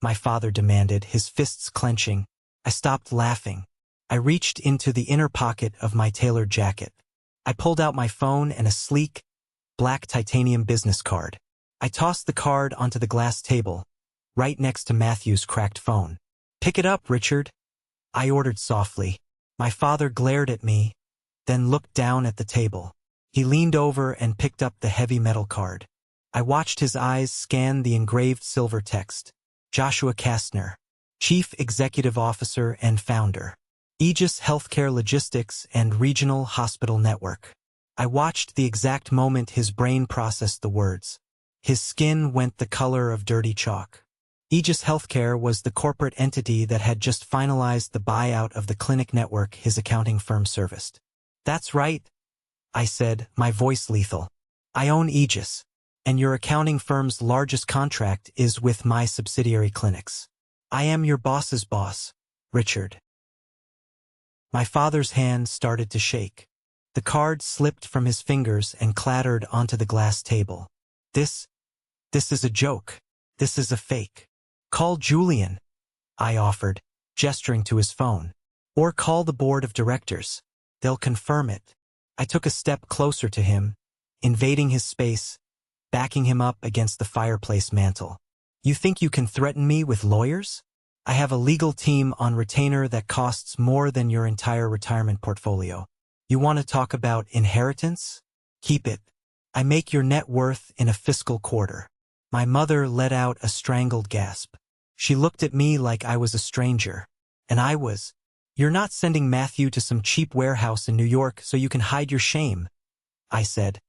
My father demanded, his fists clenching. I stopped laughing. I reached into the inner pocket of my tailored jacket. I pulled out my phone and a sleek, black titanium business card. I tossed the card onto the glass table, right next to Matthew's cracked phone. Pick it up, Richard, I ordered softly. My father glared at me, then looked down at the table. He leaned over and picked up the heavy metal card. I watched his eyes scan the engraved silver text. Joshua Kastner, Chief Executive Officer and Founder, Aegis Healthcare Logistics and Regional Hospital Network. I watched the exact moment his brain processed the words. His skin went the color of dirty chalk. Aegis Healthcare was the corporate entity that had just finalized the buyout of the clinic network his accounting firm serviced. That's right, I said, my voice lethal. I own Aegis, and your accounting firm's largest contract is with my subsidiary clinics. I am your boss's boss, Richard. My father's hand started to shake. The card slipped from his fingers and clattered onto the glass table. This is a joke. This is a fake. Call Julian, I offered, gesturing to his phone. Or call the board of directors. They'll confirm it. I took a step closer to him, invading his space, backing him up against the fireplace mantel. You think you can threaten me with lawyers? I have a legal team on retainer that costs more than your entire retirement portfolio. You want to talk about inheritance? Keep it. I make your net worth in a fiscal quarter. My mother let out a strangled gasp. She looked at me like I was a stranger. And I was. You're not sending Matthew to some cheap warehouse in New York so you can hide your shame, I said,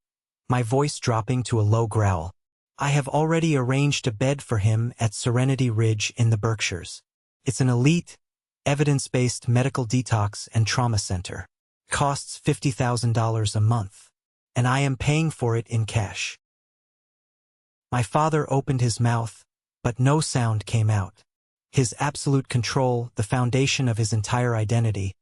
my voice dropping to a low growl. I have already arranged a bed for him at Serenity Ridge in the Berkshires. It's an elite, evidence-based medical detox and trauma center. Costs $50,000 a month. And I am paying for it in cash. My father opened his mouth, but no sound came out. His absolute control, the foundation of his entire identity,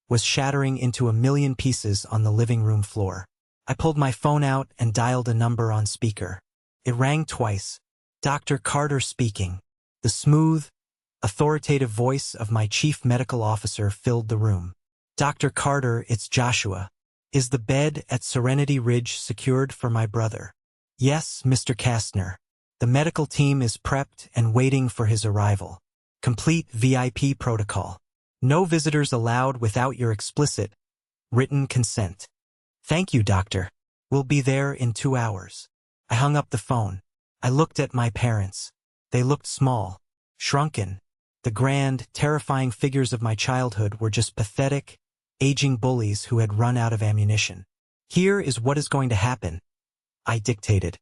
was shattering into a million pieces on the living room floor. I pulled my phone out and dialed a number on speaker. It rang twice. Dr. Carter speaking. The smooth, authoritative voice of my chief medical officer filled the room. Dr. Carter, it's Joshua. Is the bed at Serenity Ridge secured for my brother? Yes, Mr. Kastner. The medical team is prepped and waiting for his arrival. Complete VIP protocol. No visitors allowed without your explicit, written consent. Thank you, doctor. We'll be there in 2 hours. I hung up the phone. I looked at my parents. They looked small, shrunken. The grand, terrifying figures of my childhood were just pathetic, aging bullies who had run out of ammunition. Here is what is going to happen, I dictated,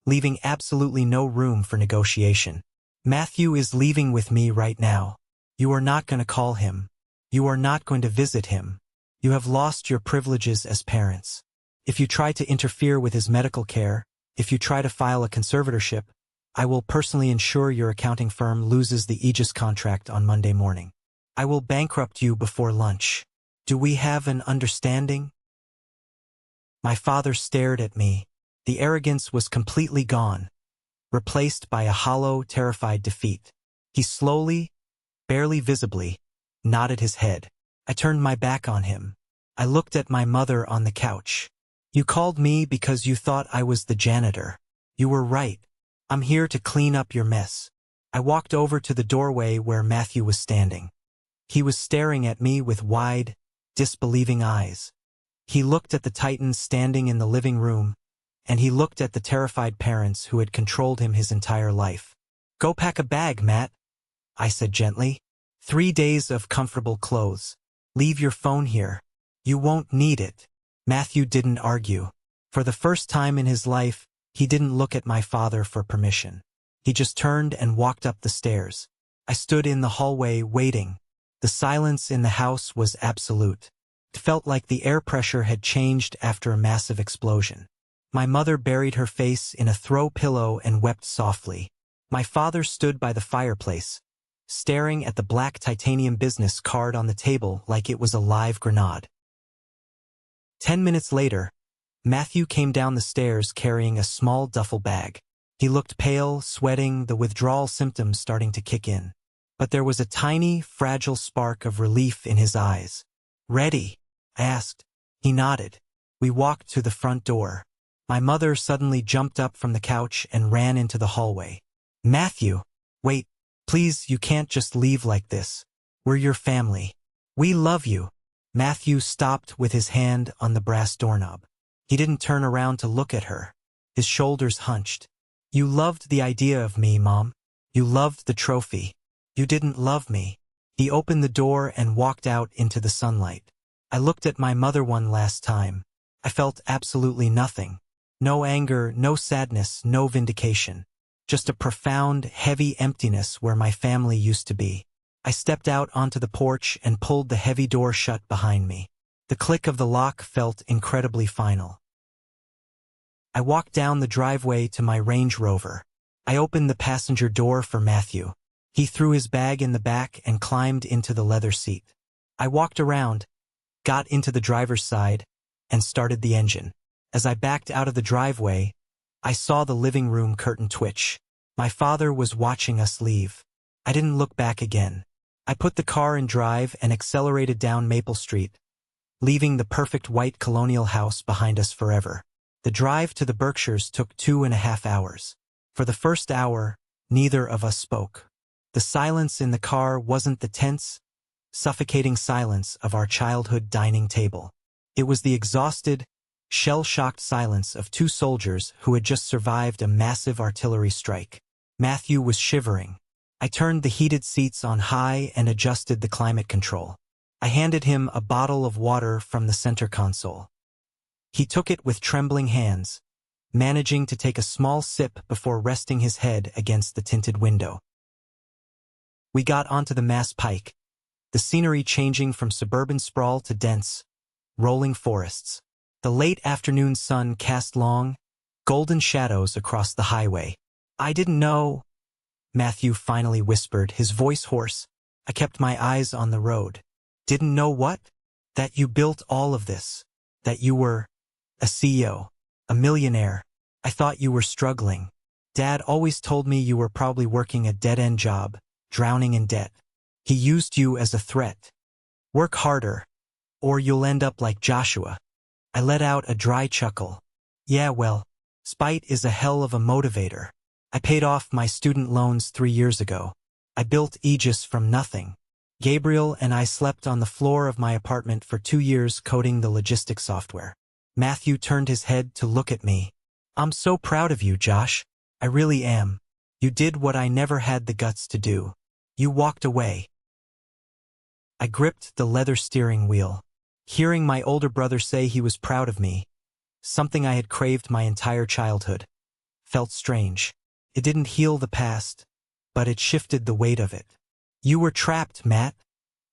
leaving absolutely no room for negotiation. Matthew is leaving with me right now. You are not going to call him. You are not going to visit him. You have lost your privileges as parents. If you try to interfere with his medical care, if you try to file a conservatorship, I will personally ensure your accounting firm loses the Aegis contract on Monday morning. I will bankrupt you before lunch. Do we have an understanding? My father stared at me. The arrogance was completely gone, replaced by a hollow, terrified defeat. He slowly, barely visibly, nodded his head. I turned my back on him. I looked at my mother on the couch. You called me because you thought I was the janitor. You were right. I'm here to clean up your mess. I walked over to the doorway where Matthew was standing. He was staring at me with wide, disbelieving eyes. He looked at the Titans standing in the living room, and he looked at the terrified parents who had controlled him his entire life. Go pack a bag, Matt, I said gently. 3 days of comfortable clothes. Leave your phone here. You won't need it. Matthew didn't argue. For the first time in his life, he didn't look at my father for permission. He just turned and walked up the stairs. I stood in the hallway waiting. The silence in the house was absolute. It felt like the air pressure had changed after a massive explosion. My mother buried her face in a throw pillow and wept softly. My father stood by the fireplace, staring at the black titanium business card on the table like it was a live grenade. 10 minutes later, Matthew came down the stairs carrying a small duffel bag. He looked pale, sweating, the withdrawal symptoms starting to kick in. But there was a tiny, fragile spark of relief in his eyes. Ready? I asked. He nodded. We walked to the front door. My mother suddenly jumped up from the couch and ran into the hallway. Matthew! Wait, please, you can't just leave like this. We're your family. We love you. Matthew stopped with his hand on the brass doorknob. He didn't turn around to look at her. His shoulders hunched. You loved the idea of me, Mom. You loved the trophy. You didn't love me. He opened the door and walked out into the sunlight. I looked at my mother one last time. I felt absolutely nothing. No anger, no sadness, no vindication. Just a profound, heavy emptiness where my family used to be. I stepped out onto the porch and pulled the heavy door shut behind me. The click of the lock felt incredibly final. I walked down the driveway to my Range Rover. I opened the passenger door for Matthew. He threw his bag in the back and climbed into the leather seat. I walked around, got into the driver's side, and started the engine. As I backed out of the driveway, I saw the living room curtain twitch. My father was watching us leave. I didn't look back again. I put the car in drive and accelerated down Maple Street, leaving the perfect white colonial house behind us forever. The drive to the Berkshires took 2.5 hours. For the first hour, neither of us spoke. The silence in the car wasn't the tense, suffocating silence of our childhood dining table. It was the exhausted, shell-shocked silence of two soldiers who had just survived a massive artillery strike. Matthew was shivering. I turned the heated seats on high and adjusted the climate control. I handed him a bottle of water from the center console. He took it with trembling hands, managing to take a small sip before resting his head against the tinted window. We got onto the Mass Pike, the scenery changing from suburban sprawl to dense, rolling forests. The late afternoon sun cast long, golden shadows across the highway. I didn't know, Matthew finally whispered, his voice hoarse. I kept my eyes on the road. Didn't know what? That you built all of this. That you were a CEO, a millionaire. I thought you were struggling. Dad always told me you were probably working a dead-end job, drowning in debt. He used you as a threat. Work harder, or you'll end up like Joshua. I let out a dry chuckle. Yeah, well, spite is a hell of a motivator. I paid off my student loans 3 years ago. I built Aegis from nothing. Gabriel and I slept on the floor of my apartment for 2 years coding the logistics software. Matthew turned his head to look at me. I'm so proud of you, Josh. I really am. You did what I never had the guts to do. You walked away. I gripped the leather steering wheel. Hearing my older brother say he was proud of me, something I had craved my entire childhood, felt strange. It didn't heal the past, but it shifted the weight of it. You were trapped, Matt,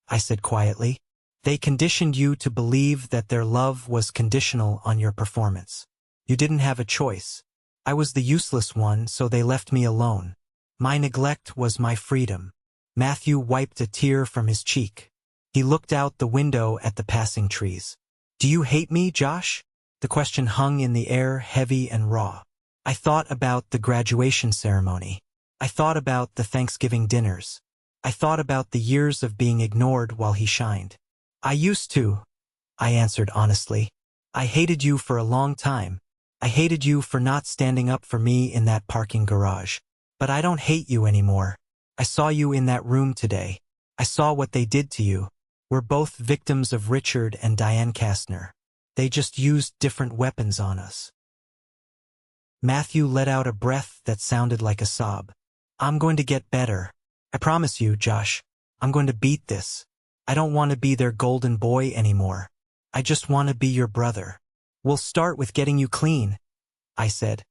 I said quietly. They conditioned you to believe that their love was conditional on your performance. You didn't have a choice. I was the useless one, so they left me alone. My neglect was my freedom. Matthew wiped a tear from his cheek. He looked out the window at the passing trees. Do you hate me, Josh? The question hung in the air, heavy and raw. I thought about the graduation ceremony. I thought about the Thanksgiving dinners. I thought about the years of being ignored while he shined. I used to, I answered honestly. I hated you for a long time. I hated you for not standing up for me in that parking garage. But I don't hate you anymore. I saw you in that room today. I saw what they did to you. We're both victims of Richard and Diane Kastner. They just used different weapons on us. Matthew let out a breath that sounded like a sob. I'm going to get better. I promise you, Josh. I'm going to beat this. I don't want to be their golden boy anymore. I just want to be your brother. We'll start with getting you clean, I said.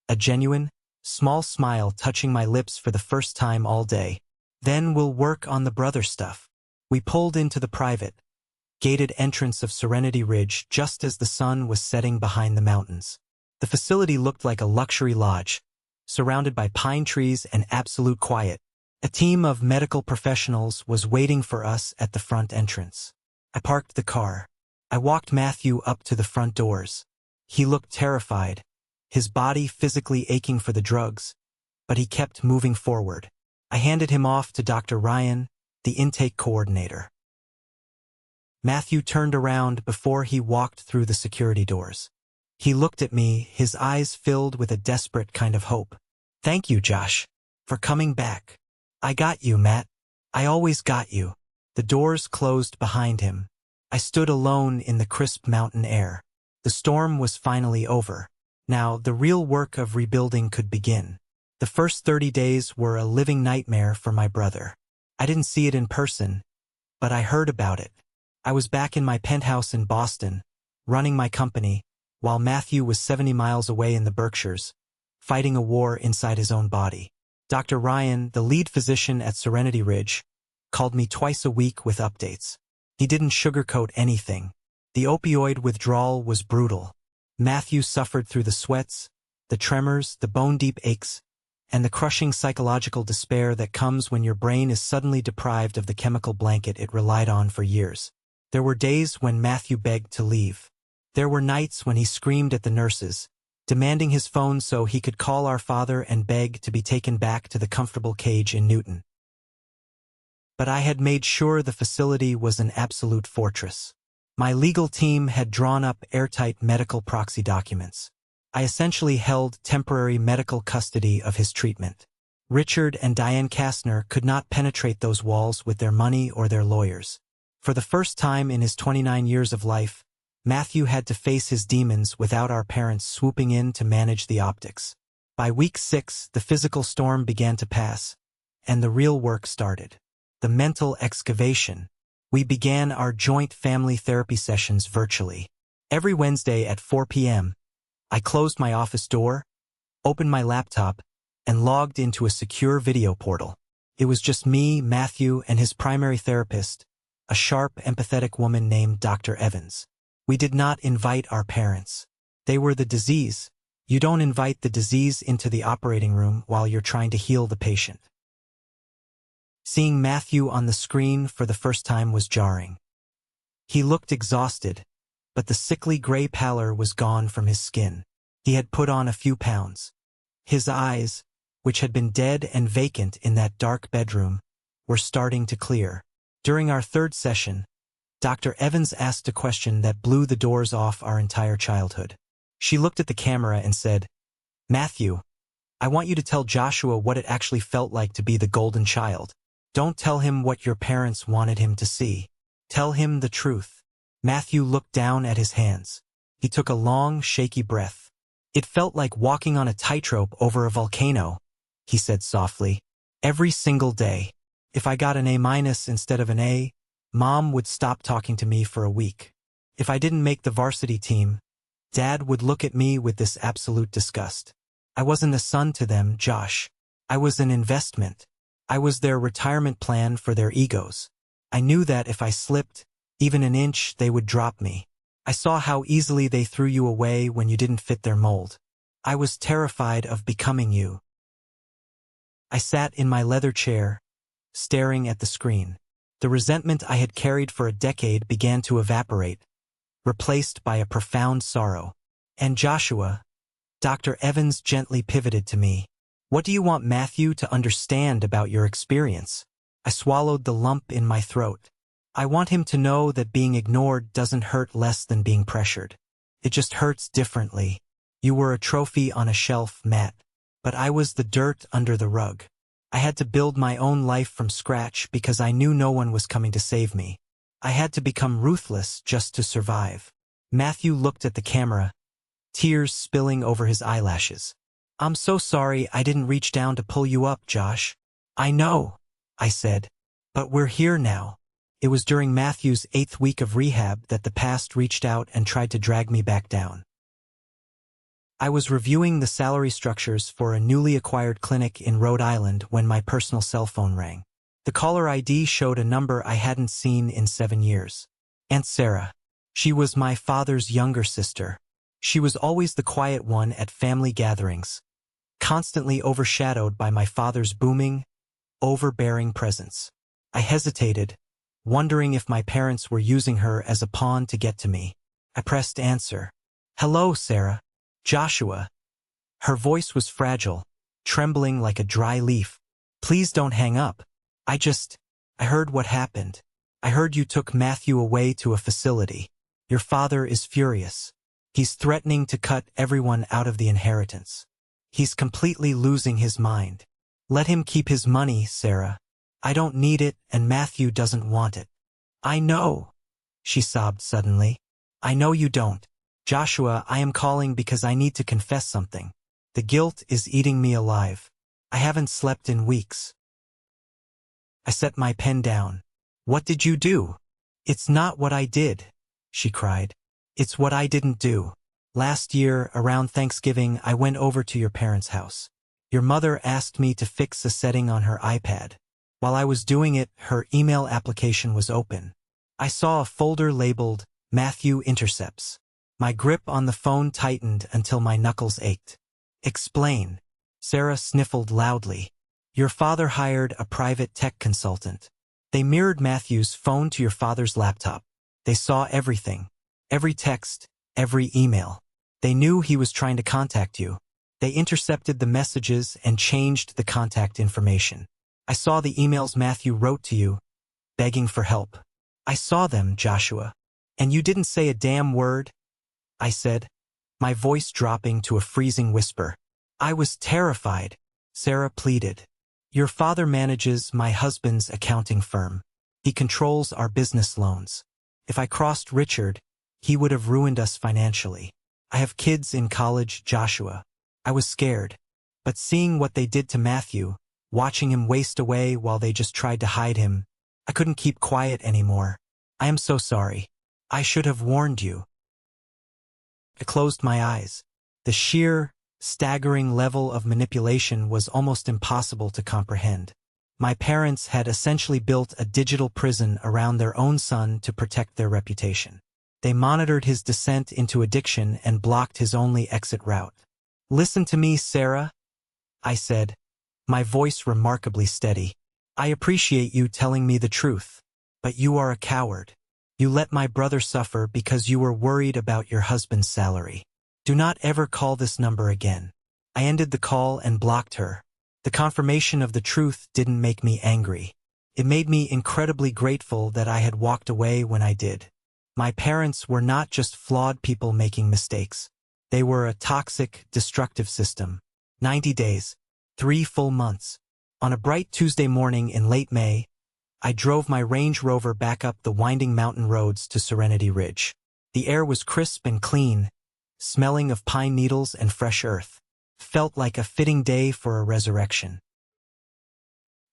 A genuine, small smile touching my lips for the first time all day. Then we'll work on the brother stuff. We pulled into the private, gated entrance of Serenity Ridge just as the sun was setting behind the mountains. The facility looked like a luxury lodge, surrounded by pine trees and absolute quiet. A team of medical professionals was waiting for us at the front entrance. I parked the car. I walked Matthew up to the front doors. He looked terrified, his body physically aching for the drugs, but he kept moving forward. I handed him off to Dr. Ryan, the intake coordinator. Matthew turned around before he walked through the security doors. He looked at me, his eyes filled with a desperate kind of hope. Thank you, Josh, for coming back. I got you, Matt. I always got you. The doors closed behind him. I stood alone in the crisp mountain air. The storm was finally over. Now, the real work of rebuilding could begin. The first 30 days were a living nightmare for my brother. I didn't see it in person, but I heard about it. I was back in my penthouse in Boston, running my company, while Matthew was 70 miles away in the Berkshires, fighting a war inside his own body. Dr. Ryan, the lead physician at Serenity Ridge, called me twice a week with updates. He didn't sugarcoat anything. The opioid withdrawal was brutal. Matthew suffered through the sweats, the tremors, the bone-deep aches, and the crushing psychological despair that comes when your brain is suddenly deprived of the chemical blanket it relied on for years. There were days when Matthew begged to leave. There were nights when he screamed at the nurses, demanding his phone so he could call our father and beg to be taken back to the comfortable cage in Newton. But I had made sure the facility was an absolute fortress. My legal team had drawn up airtight medical proxy documents. I essentially held temporary medical custody of his treatment. Richard and Diane Kastner could not penetrate those walls with their money or their lawyers. For the first time in his 29 years of life, Matthew had to face his demons without our parents swooping in to manage the optics. By week 6, the physical storm began to pass, and the real work started. The mental excavation. We began our joint family therapy sessions virtually. Every Wednesday at 4 p.m., I closed my office door, opened my laptop, and logged into a secure video portal. It was just me, Matthew, and his primary therapist, a sharp, empathetic woman named Dr. Evans. We did not invite our parents. They were the disease. You don't invite the disease into the operating room while you're trying to heal the patient. Seeing Matthew on the screen for the first time was jarring. He looked exhausted, but the sickly gray pallor was gone from his skin. He had put on a few pounds. His eyes, which had been dead and vacant in that dark bedroom, were starting to clear. During our third session, Dr. Evans asked a question that blew the doors off our entire childhood. She looked at the camera and said, "Matthew, I want you to tell Joshua what it actually felt like to be the golden child. Don't tell him what your parents wanted him to see. Tell him the truth." Matthew looked down at his hands. He took a long, shaky breath. "It felt like walking on a tightrope over a volcano," he said softly. "Every single day. If I got an A- instead of an A, Mom would stop talking to me for a week. If I didn't make the varsity team, Dad would look at me with this absolute disgust. I wasn't a son to them, Josh. I was an investment. I was their retirement plan for their egos. I knew that if I slipped even an inch, they would drop me. I saw how easily they threw you away when you didn't fit their mold. I was terrified of becoming you." I sat in my leather chair, staring at the screen. The resentment I had carried for a decade began to evaporate, replaced by a profound sorrow. "And Joshua," Dr. Evans gently pivoted to me, "what do you want Matthew to understand about your experience?" I swallowed the lump in my throat. "I want him to know that being ignored doesn't hurt less than being pressured. It just hurts differently. You were a trophy on a shelf, Matt, but I was the dirt under the rug. I had to build my own life from scratch because I knew no one was coming to save me. I had to become ruthless just to survive." Matthew looked at the camera, tears spilling over his eyelashes. "I'm so sorry I didn't reach down to pull you up, Josh." "I know," I said, "but we're here now." It was during Matthew's 8th week of rehab that the past reached out and tried to drag me back down. I was reviewing the salary structures for a newly acquired clinic in Rhode Island when my personal cell phone rang. The caller ID showed a number I hadn't seen in 7 years. Aunt Sarah. She was my father's younger sister. She was always the quiet one at family gatherings, constantly overshadowed by my father's booming, overbearing presence. I hesitated, wondering if my parents were using her as a pawn to get to me. I pressed answer. "Hello, Sarah." "Joshua." Her voice was fragile, trembling like a dry leaf. "Please don't hang up. I heard what happened. I heard you took Matthew away to a facility. Your father is furious. He's threatening to cut everyone out of the inheritance. He's completely losing his mind. Let him keep his money, Sarah. I don't need it, and Matthew doesn't want it." "I know," she sobbed suddenly. "I know you don't. Joshua, I am calling because I need to confess something. The guilt is eating me alive. I haven't slept in weeks. I set my pen down. What did you do? It's not what I did, she cried. It's what I didn't do. Last year, around Thanksgiving, I went over to your parents' house. Your mother asked me to fix a setting on her iPad. While I was doing it, her email application was open. I saw a folder labeled Matthew Intercepts. My grip on the phone tightened until my knuckles ached. Explain. Sarah sniffled loudly. Your father hired a private tech consultant. They mirrored Matthew's phone to your father's laptop. They saw everything. Every text, every email. They knew he was trying to contact you. They intercepted the messages and changed the contact information. I saw the emails Matthew wrote to you, begging for help. I saw them, Joshua. And you didn't say a damn word? I said, my voice dropping to a freezing whisper. I was terrified, Sarah pleaded. Your father manages my husband's accounting firm. He controls our business loans. If I crossed Richard, he would have ruined us financially. I have kids in college, Joshua. I was scared. But seeing what they did to Matthew, watching him waste away while they just tried to hide him, I couldn't keep quiet anymore. I am so sorry. I should have warned you. I closed my eyes. The sheer, staggering level of manipulation was almost impossible to comprehend. My parents had essentially built a digital prison around their own son to protect their reputation. They monitored his descent into addiction and blocked his only exit route. Listen to me, Sarah, I said, my voice remarkably steady. I appreciate you telling me the truth, but you are a coward. You let my brother suffer because you were worried about your husband's salary. Do not ever call this number again. I ended the call and blocked her. The confirmation of the truth didn't make me angry. It made me incredibly grateful that I had walked away when I did. My parents were not just flawed people making mistakes. They were a toxic, destructive system. 90 days. 3 full months. On a bright Tuesday morning in late May, I drove my Range Rover back up the winding mountain roads to Serenity Ridge. The air was crisp and clean, smelling of pine needles and fresh earth. Felt like a fitting day for a resurrection.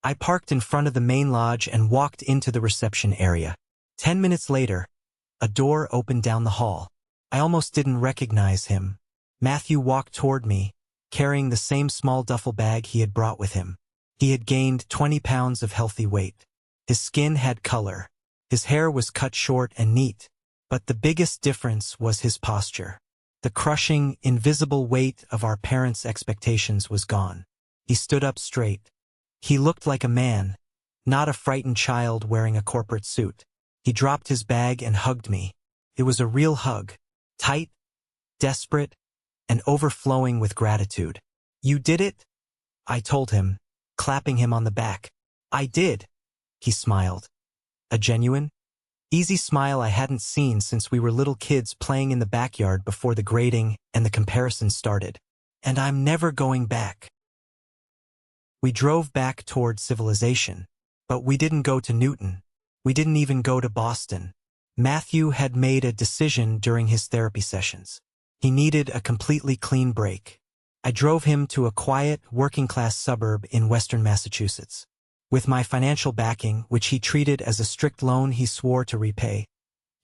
I parked in front of the main lodge and walked into the reception area. 10 minutes later, a door opened down the hall. I almost didn't recognize him. Matthew walked toward me, carrying the same small duffel bag he had brought with him. He had gained 20 pounds of healthy weight. His skin had color. His hair was cut short and neat. But the biggest difference was his posture. The crushing, invisible weight of our parents' expectations was gone. He stood up straight. He looked like a man, not a frightened child wearing a corporate suit. He dropped his bag and hugged me. It was a real hug. Tight, desperate, and overflowing with gratitude. You did it? I told him, clapping him on the back. I did. He smiled. A genuine, easy smile I hadn't seen since we were little kids playing in the backyard before the grading and the comparison started. And I'm never going back. We drove back toward civilization. But we didn't go to Newton. We didn't even go to Boston. Matthew had made a decision during his therapy sessions. He needed a completely clean break. I drove him to a quiet, working-class suburb in western Massachusetts. With my financial backing, which he treated as a strict loan he swore to repay,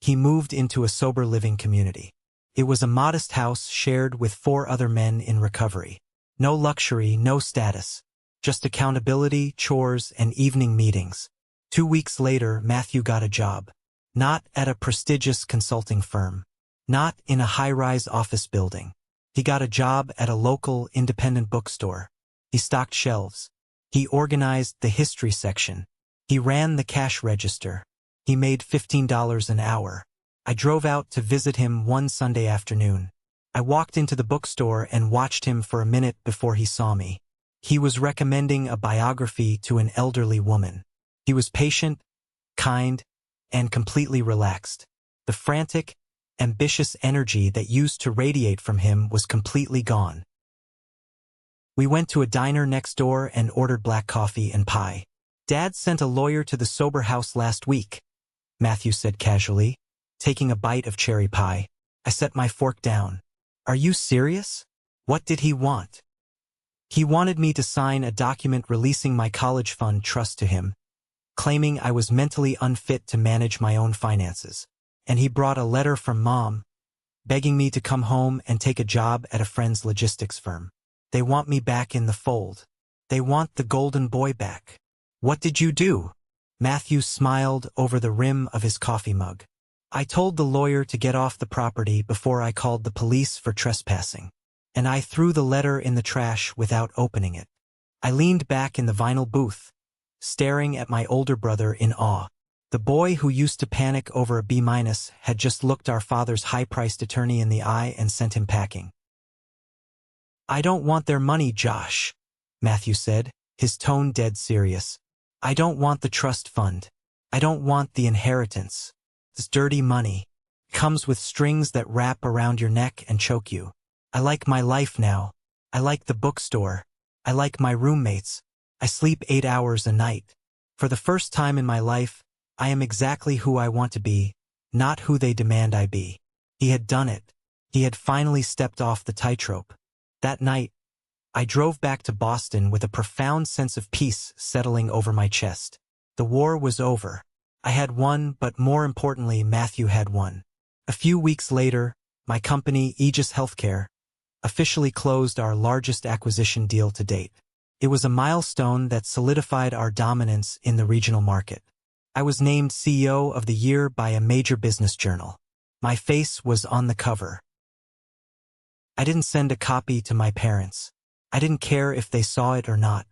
he moved into a sober living community. It was a modest house shared with 4 other men in recovery. No luxury, no status. Just accountability, chores, and evening meetings. 2 weeks later, Matthew got a job. Not at a prestigious consulting firm. Not in a high-rise office building. He got a job at a local independent bookstore. He stocked shelves. He organized the history section. He ran the cash register. He made $15 an hour. I drove out to visit him one Sunday afternoon. I walked into the bookstore and watched him for a minute before he saw me. He was recommending a biography to an elderly woman. He was patient, kind, and completely relaxed. The frantic, ambitious energy that used to radiate from him was completely gone. We went to a diner next door and ordered black coffee and pie. Dad sent a lawyer to the sober house last week, Matthew said casually, taking a bite of cherry pie. I set my fork down. Are you serious? What did he want? He wanted me to sign a document releasing my college fund trust to him, claiming I was mentally unfit to manage my own finances. And he brought a letter from Mom, begging me to come home and take a job at a friend's logistics firm. They want me back in the fold. They want the golden boy back. What did you do? Matthew smiled over the rim of his coffee mug. I told the lawyer to get off the property before I called the police for trespassing. And I threw the letter in the trash without opening it. I leaned back in the vinyl booth, staring at my older brother in awe. The boy who used to panic over a B- had just looked our father's high-priced attorney in the eye and sent him packing. I don't want their money, Josh, Matthew said, his tone dead serious. I don't want the trust fund. I don't want the inheritance. This dirty money comes with strings that wrap around your neck and choke you. I like my life now. I like the bookstore. I like my roommates. I sleep 8 hours a night. For the first time in my life, I am exactly who I want to be, not who they demand I be. He had done it. He had finally stepped off the tightrope. That night, I drove back to Boston with a profound sense of peace settling over my chest. The war was over. I had won, but more importantly, Matthew had won. A few weeks later, my company, Aegis Healthcare, officially closed our largest acquisition deal to date. It was a milestone that solidified our dominance in the regional market. I was named CEO of the Year by a major business journal. My face was on the cover. I didn't send a copy to my parents. I didn't care if they saw it or not.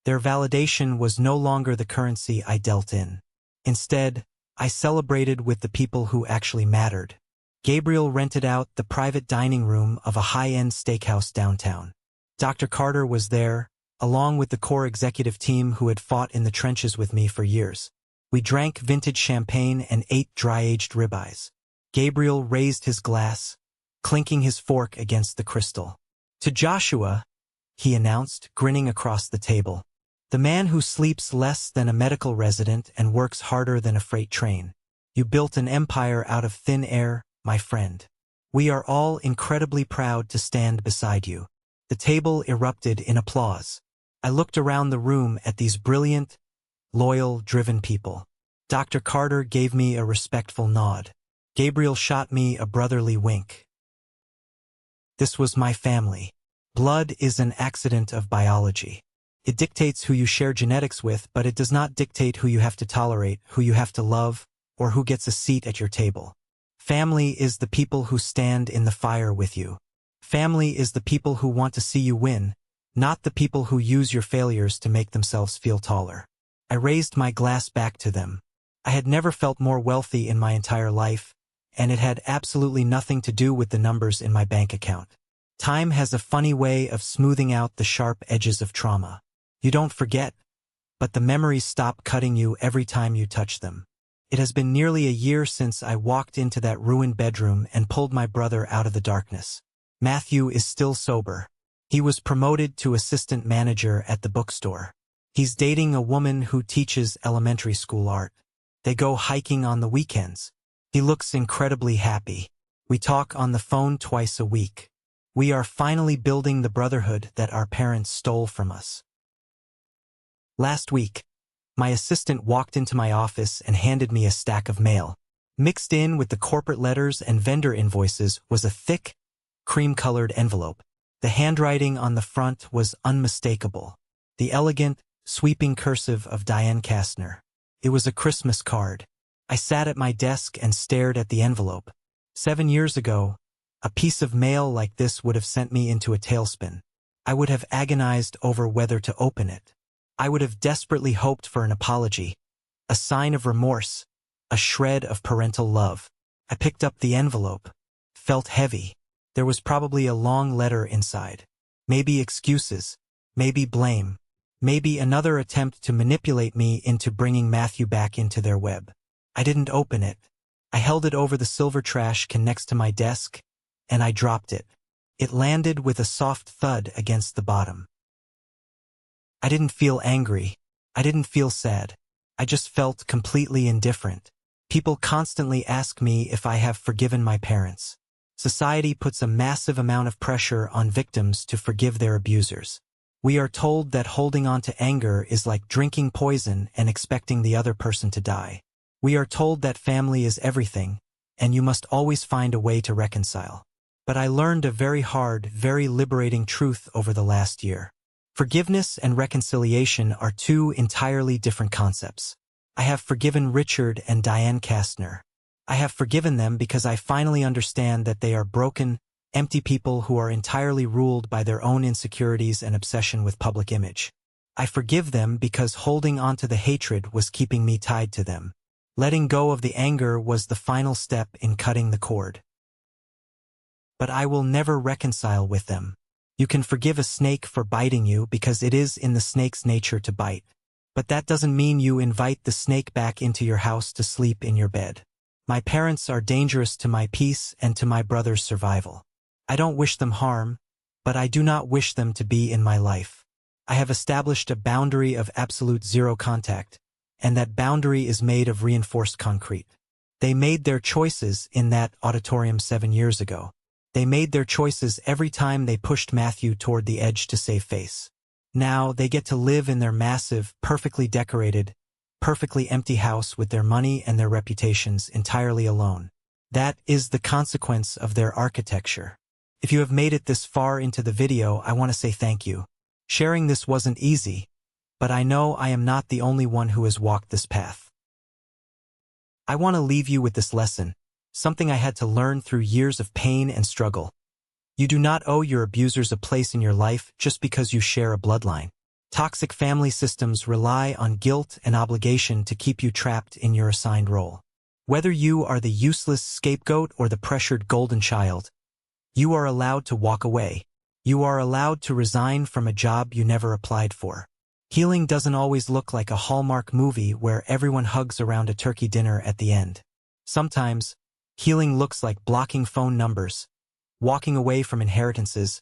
Their validation was no longer the currency I dealt in. Instead, I celebrated with the people who actually mattered. Gabriel rented out the private dining room of a high-end steakhouse downtown. Dr. Carter was there, along with the core executive team who had fought in the trenches with me for years. We drank vintage champagne and ate dry-aged ribeyes. Gabriel raised his glass, clinking his fork against the crystal. To Joshua, he announced, grinning across the table. The man who sleeps less than a medical resident and works harder than a freight train. You built an empire out of thin air, my friend. We are all incredibly proud to stand beside you. The table erupted in applause. I looked around the room at these brilliant, loyal, driven people. Dr. Carter gave me a respectful nod. Gabriel shot me a brotherly wink. This was my family. Blood is an accident of biology. It dictates who you share genetics with, but it does not dictate who you have to tolerate, who you have to love, or who gets a seat at your table. Family is the people who stand in the fire with you. Family is the people who want to see you win, not the people who use your failures to make themselves feel taller. I raised my glass back to them. I had never felt more wealthy in my entire life, and it had absolutely nothing to do with the numbers in my bank account. Time has a funny way of smoothing out the sharp edges of trauma. You don't forget, but the memories stop cutting you every time you touch them. It has been nearly a year since I walked into that ruined bedroom and pulled my brother out of the darkness. Matthew is still sober. He was promoted to assistant manager at the bookstore. He's dating a woman who teaches elementary school art. They go hiking on the weekends. He looks incredibly happy. We talk on the phone twice a week. We are finally building the brotherhood that our parents stole from us. Last week, my assistant walked into my office and handed me a stack of mail. Mixed in with the corporate letters and vendor invoices was a thick, cream-colored envelope. The handwriting on the front was unmistakable. The elegant, sweeping cursive of Diane Kastner. It was a Christmas card. I sat at my desk and stared at the envelope. 7 years ago, a piece of mail like this would have sent me into a tailspin. I would have agonized over whether to open it. I would have desperately hoped for an apology, a sign of remorse, a shred of parental love. I picked up the envelope, felt heavy. There was probably a long letter inside. Maybe excuses, maybe blame, maybe another attempt to manipulate me into bringing Matthew back into their web. I didn't open it. I held it over the silver trash can next to my desk, and I dropped it. It landed with a soft thud against the bottom. I didn't feel angry. I didn't feel sad. I just felt completely indifferent. People constantly ask me if I have forgiven my parents. Society puts a massive amount of pressure on victims to forgive their abusers. We are told that holding on to anger is like drinking poison and expecting the other person to die. We are told that family is everything, and you must always find a way to reconcile. But I learned a very hard, very liberating truth over the last year. Forgiveness and reconciliation are two entirely different concepts. I have forgiven Richard and Diane Kastner. I have forgiven them because I finally understand that they are broken, empty people who are entirely ruled by their own insecurities and obsession with public image. I forgive them because holding on to the hatred was keeping me tied to them. Letting go of the anger was the final step in cutting the cord. But I will never reconcile with them. You can forgive a snake for biting you because it is in the snake's nature to bite. But that doesn't mean you invite the snake back into your house to sleep in your bed. My parents are dangerous to my peace and to my brother's survival. I don't wish them harm, but I do not wish them to be in my life. I have established a boundary of absolute zero contact, and that boundary is made of reinforced concrete. They made their choices in that auditorium 7 years ago. They made their choices every time they pushed Matthew toward the edge to save face. Now they get to live in their massive, perfectly decorated, perfectly empty house with their money and their reputations entirely alone. That is the consequence of their architecture. If you have made it this far into the video, I want to say thank you. Sharing this wasn't easy, but I know I am not the only one who has walked this path. I want to leave you with this lesson, something I had to learn through years of pain and struggle. You do not owe your abusers a place in your life just because you share a bloodline. Toxic family systems rely on guilt and obligation to keep you trapped in your assigned role. Whether you are the useless scapegoat or the pressured golden child, you are allowed to walk away. You are allowed to resign from a job you never applied for. Healing doesn't always look like a Hallmark movie where everyone hugs around a turkey dinner at the end. Sometimes, healing looks like blocking phone numbers, walking away from inheritances,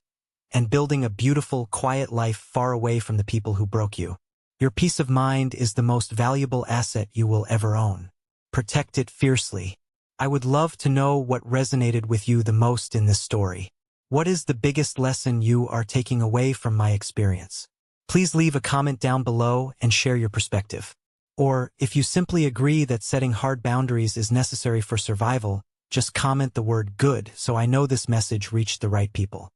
and building a beautiful, quiet life far away from the people who broke you. Your peace of mind is the most valuable asset you will ever own. Protect it fiercely. I would love to know what resonated with you the most in this story. What is the biggest lesson you are taking away from my experience? Please leave a comment down below and share your perspective. Or, if you simply agree that setting hard boundaries is necessary for survival, just comment the word good so I know this message reached the right people.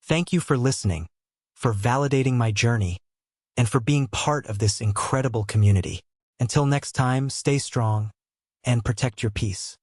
Thank you for listening, for validating my journey, and for being part of this incredible community. Until next time, stay strong and protect your peace.